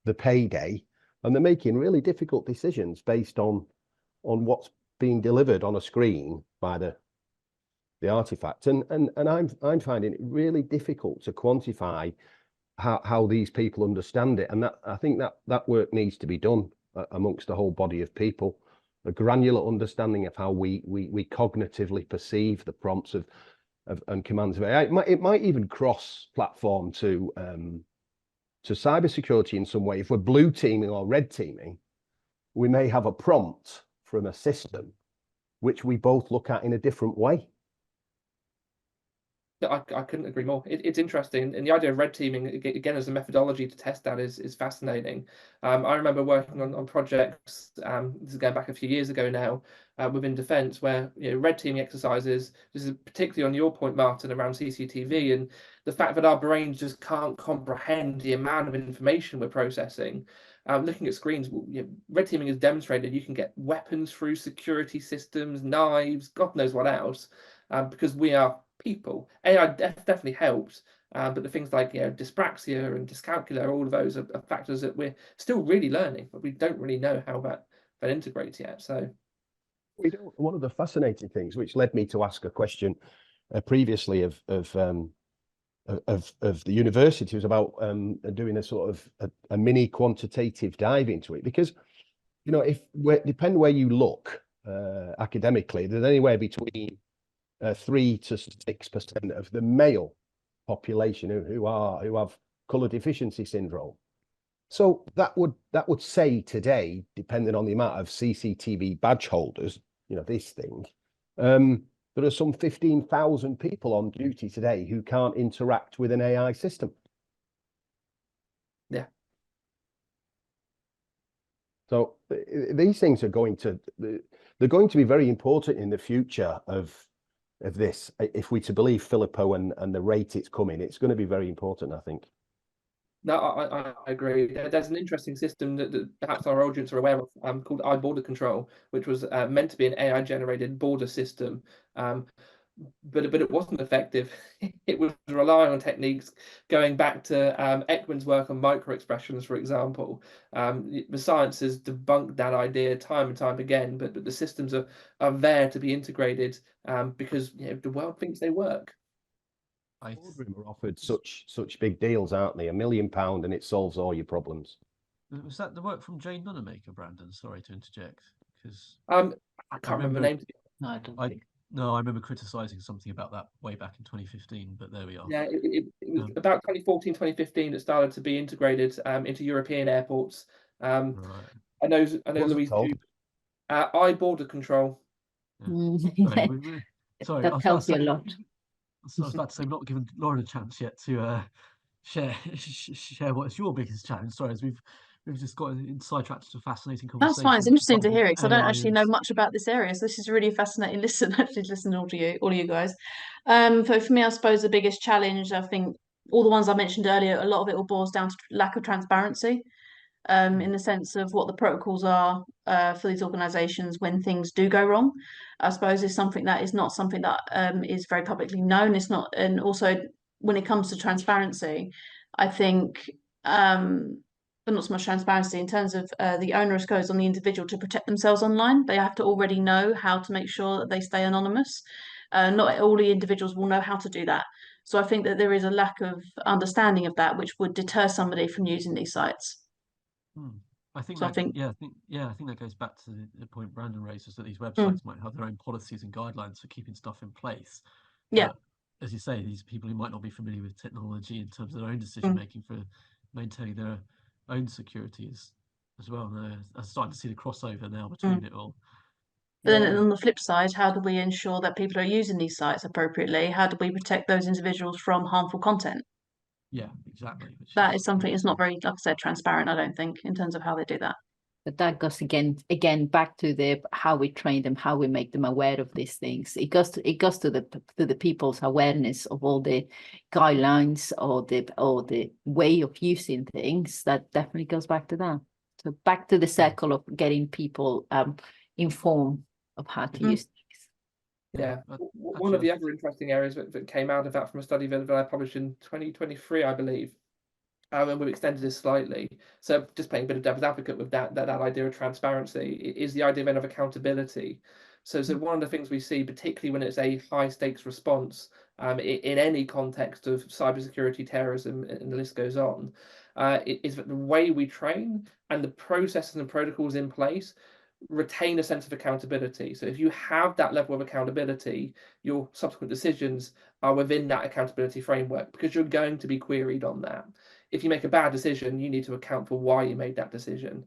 the payday, and they're making really difficult decisions based on what's being delivered on a screen by the artifact, and I'm finding it really difficult to quantify how these people understand it, and that I think that work needs to be done amongst the whole body of people, a granular understanding of how we cognitively perceive the prompts and commands of AI. It might even cross platform to cybersecurity in some way. If we're blue teaming or red teaming, we may have a prompt from a system which we both look at in a different way. I couldn't agree more. It's interesting, and the idea of red teaming again as a methodology to test that is fascinating. I remember working on projects. This is going back a few years ago now, within defence, where red teaming exercises. This is particularly on your point, Martin, around CCTV and the fact that our brains just can't comprehend the amount of information we're processing. Looking at screens, red teaming has demonstrated you can get weapons through security systems, knives, God knows what else, because we are people. AI definitely helps, but the things like dyspraxia and dyscalculia, all of those are factors that we're still really learning, but we don't really know how that integrates yet. So we don't. One of the fascinating things, which led me to ask a question previously of the university, was about doing a sort of a mini quantitative dive into it, because depending where you look academically, there's anywhere between 3 to 6% of the male population who have colour deficiency syndrome. So that would say today, depending on the amount of CCTV badge holders, this thing, there are some 15,000 people on duty today who can't interact with an AI system. Yeah. So these things are going to be very important in the future of this. If we to believe Filippo and the rate it's coming, it's going to be very important, I think. No, I agree. There's an interesting system that perhaps our audience are aware of, called iBorder Control, which was meant to be an AI-generated border system, but it wasn't effective. It was relying on techniques going back to Ekman's work on microexpressions, for example. The science has debunked that idea time and time again, but the systems are there to be integrated because the world thinks they work. Boardroom are offered such big deals, aren't they? £1 million and it solves all your problems. Was that the work from Jane Nunemaker, Brandon? Sorry to interject, because I can't remember the name. No, I don't think. No, I remember criticising something about that way back in 2015, but there we are. Yeah, it was about 2014, 2015 that started to be integrated into European airports. Right. I know What's it Louise called? iBorder Control. Yeah. Sorry, That tells you a lot. So I was about to say, I'm not giving Lauren a chance yet to share what is your biggest challenge. Sorry, as we've just got sidetracked to a fascinating conversation. That's fine. It's interesting to regarding hear it because I don't AI actually know much about this area. So this is really a fascinating listen. Actually, to listen to all of you guys. For me, I suppose the biggest challenge, I think, all the ones I mentioned earlier, a lot of it all boils down to lack of transparency. In the sense of what the protocols are for these organisations when things do go wrong. I suppose is something that is not something that is very publicly known. It's not, and also when it comes to transparency, I think, but not so much transparency in terms of the onus goes on the individual to protect themselves online. They have to already know how to make sure that they stay anonymous. Not all the individuals will know how to do that. So I think that there is a lack of understanding of that, which would deter somebody from using these sites. I think So I that, think- I think that goes back to the point Brandon raises, that these websites might have their own policies and guidelines for keeping stuff in place. Yeah. But, as you say, these people who might not be familiar with technology in terms of their own decision making for maintaining their own security as well. And I'm starting to see the crossover now between it all. But then on the flip side, how do we ensure that people are using these sites appropriately? How do we protect those individuals from harmful content? Yeah, exactly. That is something that's not very, like I said, transparent, I don't think, in terms of how they do that. But that goes again back to the how we train them, how we make them aware of these things. It goes to the people's awareness of all the guidelines or the way of using things. That definitely goes back to that. So back to the circle of getting people informed of how to use things. Yeah, one of the other interesting areas that came out of that from a study that I published in 2023, I believe, and we've extended this slightly. So just playing a bit of devil's advocate with that idea of transparency is the idea then of accountability. So one of the things we see, particularly when it's a high stakes response, in any context of cybersecurity, terrorism, and the list goes on, is that the way we train and the processes and protocols in place retain a sense of accountability. So if you have that level of accountability, your subsequent decisions are within that accountability framework because you're going to be queried on that. If you make a bad decision, you need to account for why you made that decision.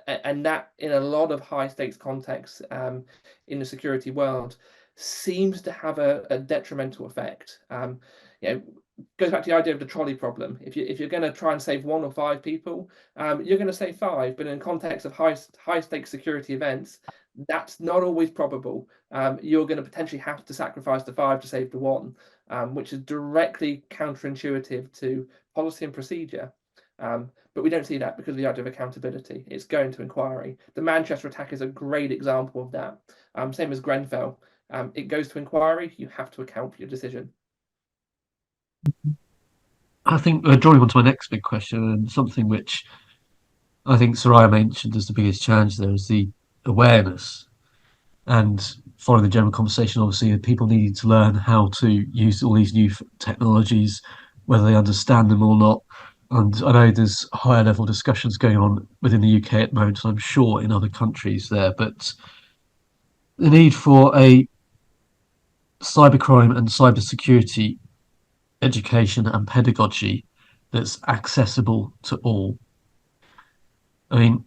And that, in a lot of high stakes contexts in the security world, seems to have a detrimental effect. Goes back to the idea of the trolley problem. If you're going to try and save 1 or 5 people, you're going to save 5. But in context of high stakes security events, that's not always probable. You're going to potentially have to sacrifice the 5 to save the 1, which is directly counterintuitive to policy and procedure. But we don't see that because of the idea of accountability. It's going to inquiry. The Manchester attack is a great example of that. Same as Grenfell. It goes to inquiry. You have to account for your decision. I think drawing on to my next big question, and something which I think Soraya mentioned as the biggest challenge there, is the awareness. And following the general conversation, obviously, people needing to learn how to use all these new technologies, whether they understand them or not. And I know there's higher level discussions going on within the UK at the moment, and I'm sure in other countries there, but the need for a cybercrime and cybersecurity education and pedagogy that's accessible to all. I mean,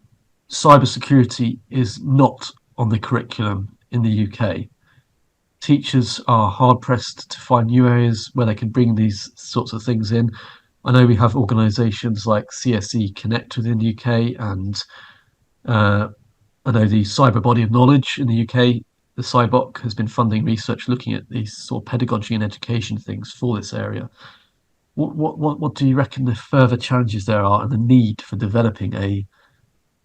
cybersecurity is not on the curriculum in the UK. Teachers are hard pressed to find new areas where they can bring these sorts of things in. I know we have organisations like CSE Connect within the UK, and I know the Cyber Body of Knowledge in the UK, the CyBOK, has been funding research looking at these sort of pedagogy and education things for this area. what do you reckon the further challenges there are, and the need for developing a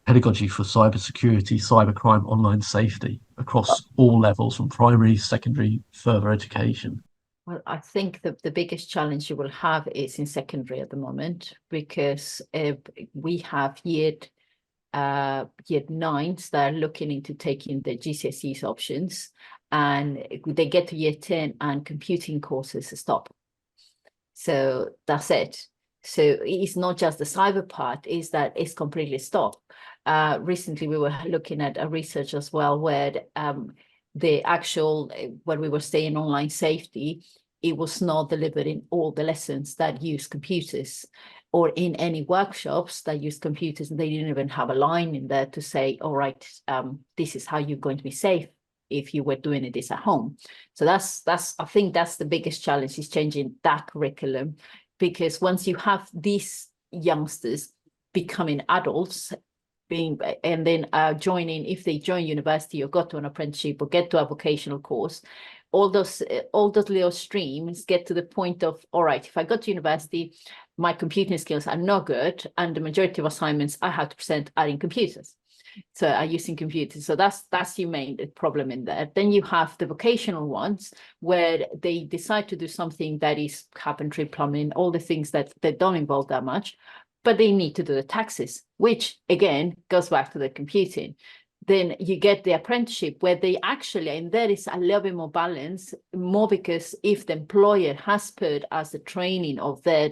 pedagogy for cybersecurity, cybercrime, online safety across all levels, from primary, secondary, further education? Well, I think the biggest challenge you will have is in secondary at the moment, because we have year nines that are looking into taking the GCSEs options, and they get to year 10 and computing courses stop. So that's it. So it's not just the cyber part, is that it's completely stopped. Recently, we were looking at a research as well, where the actual, when we were studying online safety, it was not delivered in all the lessons that use computers, or in any workshops that use computers. And they didn't even have a line in there to say, all right, this is how you're going to be safe if you were doing this at home. So I think that's the biggest challenge, is changing that curriculum, because once you have these youngsters becoming adults, and then joining, if they join university or go to an apprenticeship or get to a vocational course, all those little streams get to the point of, all right, if I go to university, my computing skills are not good, and the majority of assignments I have to present are in computers. So are using computers. So that's your main problem in there. Then you have the vocational ones, where they decide to do something that is carpentry, plumbing, all the things that don't involve that much, but they need to do the taxes, which again goes back to the computing. Then you get the apprenticeship, where they actually, and there is a little bit more balance, more because if the employer has put as the training of their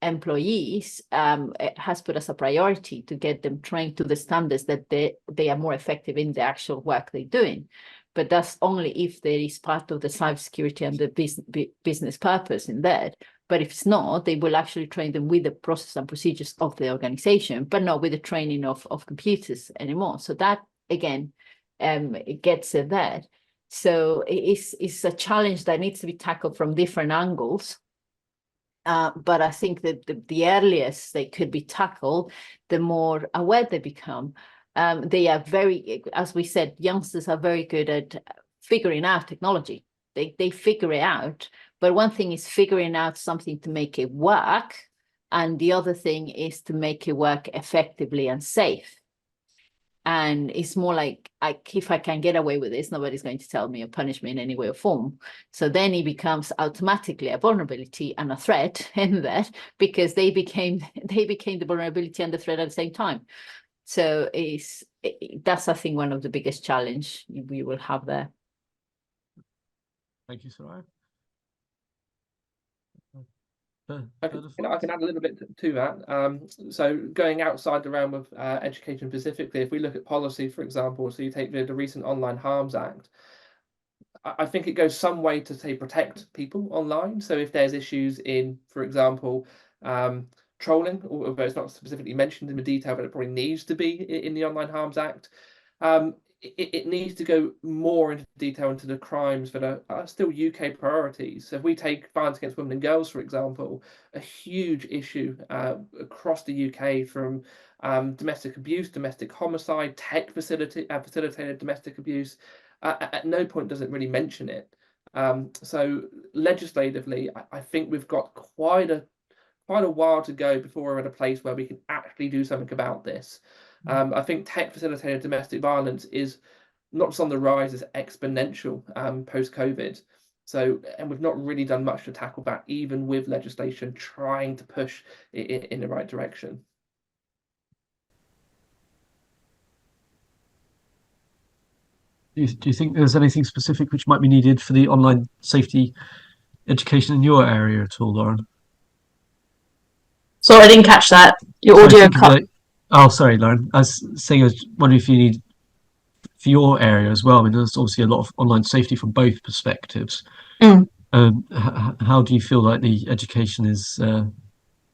employees, has put as a priority to get them trained to the standards that they are more effective in the actual work they're doing. But that's only if there is part of the cybersecurity and the business purpose in that. But if it's not, they will actually train them with the process and procedures of the organization, but not with the training of computers anymore. So that, again, it gets there. So it's a challenge that needs to be tackled from different angles. But I think that the earliest they could be tackled, the more aware they become. They are very, as we said, youngsters are very good at figuring out technology. They figure it out. But one thing is figuring out something to make it work, and the other thing is to make it work effectively and safe. And it's more like if I can get away with this, nobody's going to tell me or punish me in any way or form. So then it becomes automatically a vulnerability and a threat in that, because they became the vulnerability and the threat at the same time. So that's, I think, one of the biggest challenge we will have there. Thank you, Soraya. I can add a little bit to that. So going outside the realm of education specifically, if we look at policy, for example, so you take the recent Online Harms Act, I think it goes some way to, say, protect people online. So if there's issues in, for example, trolling, although it's not specifically mentioned in the detail, but it probably needs to be in the Online Harms Act, it needs to go more into detail into the crimes that are still UK priorities. So if we take violence against women and girls, for example, a huge issue across the UK, from domestic abuse, domestic homicide, facilitated domestic abuse, at no point does it really mention it. So legislatively, I think we've got quite a while to go before we're at a place where we can actually do something about this. I think tech-facilitated domestic violence is not just on the rise, it's exponential post-COVID. So, and we've not really done much to tackle that, even with legislation trying to push it in the right direction. Do you think there's anything specific which might be needed for the online safety education in your area at all, Lauren? Sorry, I didn't catch that. Your audio cut. Oh, sorry, Lauren. I was saying, I was wondering if you need for your area as well. I mean, there's obviously a lot of online safety from both perspectives. How do you feel like the education is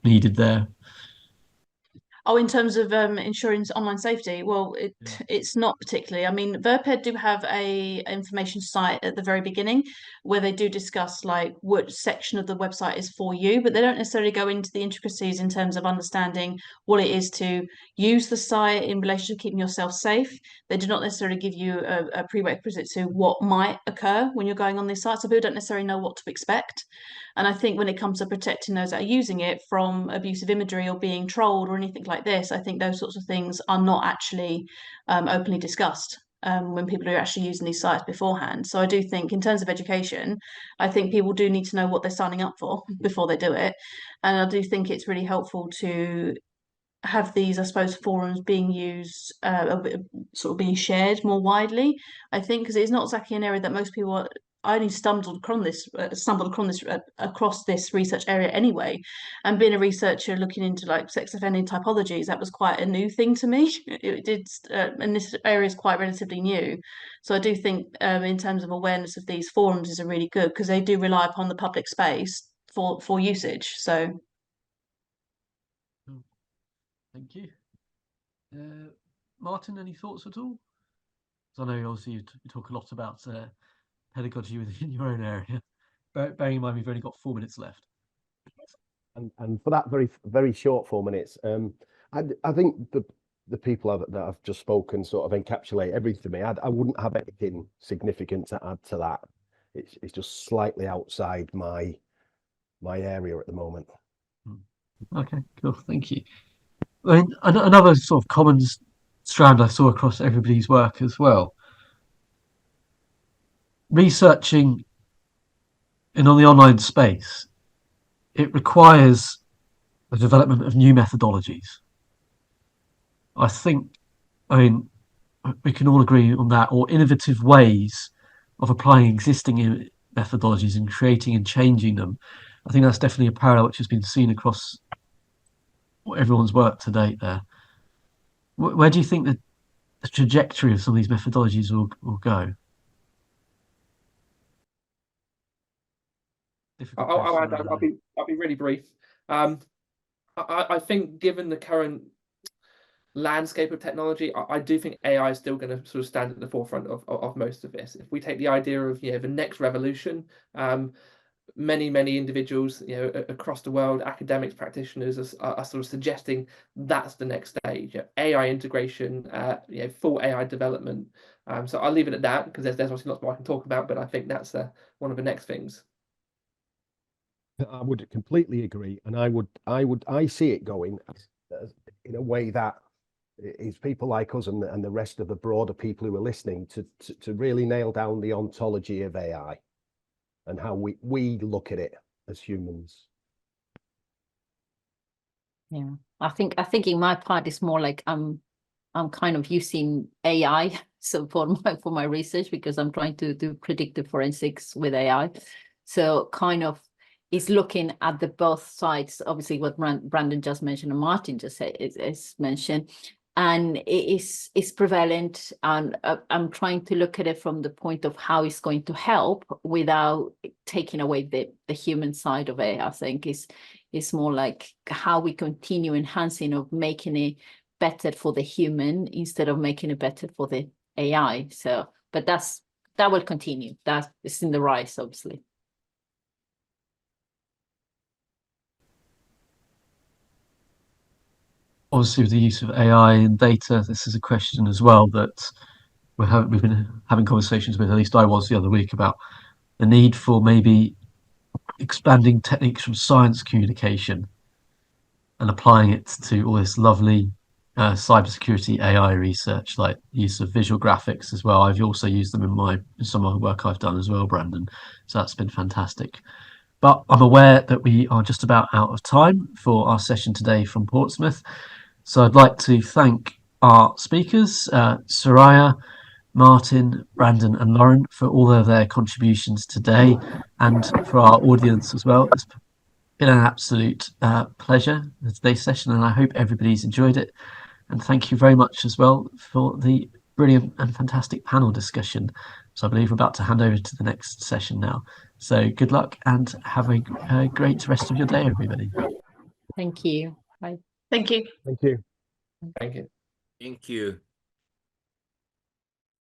needed there? Oh, in terms of ensuring online safety, well, it's not particularly. I mean, Verped do have a information site at the very beginning where they do discuss like which section of the website is for you, but they don't necessarily go into the intricacies in terms of understanding what it is to use the site in relation to keeping yourself safe. They do not necessarily give you a prerequisite to what might occur when you're going on this site, so people don't necessarily know what to expect. And I think when it comes to protecting those that are using it from abusive imagery or being trolled or anything like this, I think those sorts of things are not actually openly discussed when people are actually using these sites beforehand. So I do think in terms of education, I think people do need to know what they're signing up for before they do it. And I do think it's really helpful to have these, I suppose, forums being used, sort of being shared more widely. I think because it's not exactly an area that most people are. I only stumbled across this research area anyway, and being a researcher looking into like sex offending typologies, that was quite a new thing to me. It did, and this area is quite relatively new, so I do think in terms of awareness of these forums is a really good because they do rely upon the public space for usage. So. Thank you. Martin, any thoughts at all? Because I know obviously you talk a lot about pedagogy within your own area. Bearing in mind we've only got 4 minutes left. And for that very short 4 minutes, I think the people that I've just spoken sort of encapsulate everything to me. I wouldn't have anything significant to add to that. It's just slightly outside my area at the moment. Okay, cool. Thank you. I mean, another sort of common strand I saw across everybody's work as well. Researching on the online space, it requires the development of new methodologies. I mean, we can all agree on that, or innovative ways of applying existing methodologies and creating and changing them. I think that's definitely a parallel which has been seen across everyone's work to date there. Where do you think that the trajectory of some of these methodologies will go? I'll be really brief. I think given the current landscape of technology, I do think AI is still going to sort of stand at the forefront of most of this. If we take the idea of the next revolution, many individuals across the world, academics, practitioners are sort of suggesting that's the next stage. AI integration, full AI development. So I'll leave it at that because there's obviously lots more I can talk about, but I think that's one of the next things. I would completely agree, and I see it going in a way that is people like us and the rest of the broader people who are listening to really nail down the ontology of AI and how we look at it as humans. Yeah, I think in my part it's more like I'm kind of using AI so for my research because I'm trying to do predictive forensics with AI. So kind of is looking at the both sides, obviously what Brandon just mentioned and Martin just said is mentioned, and it is prevalent, and I'm trying to look at it from the point of how it's going to help without taking away the human side of it. I think it's more like how we continue enhancing of making it better for the human instead of making it better for the AI. So, but that will continue. That is in the rise, obviously. Obviously, with the use of AI and data, this is a question as well that we've been having conversations with, at least I was the other week, about the need for maybe expanding techniques from science communication and applying it to all this lovely cybersecurity AI research, like use of visual graphics as well. I've also used them in some of the work I've done as well, Brandon. So that's been fantastic. But I'm aware that we are just about out of time for our session today from Portsmouth. So I'd like to thank our speakers, Soraya, Martin, Brandon and Lauren, for all of their contributions today, and for our audience as well. It's been an absolute pleasure, today's session, and I hope everybody's enjoyed it. And thank you very much as well for the brilliant and fantastic panel discussion. So I believe we're about to hand over to the next session now. So good luck and have a great rest of your day, everybody. Thank you. Bye. Thank you. Thank you. Thank you. Thank you.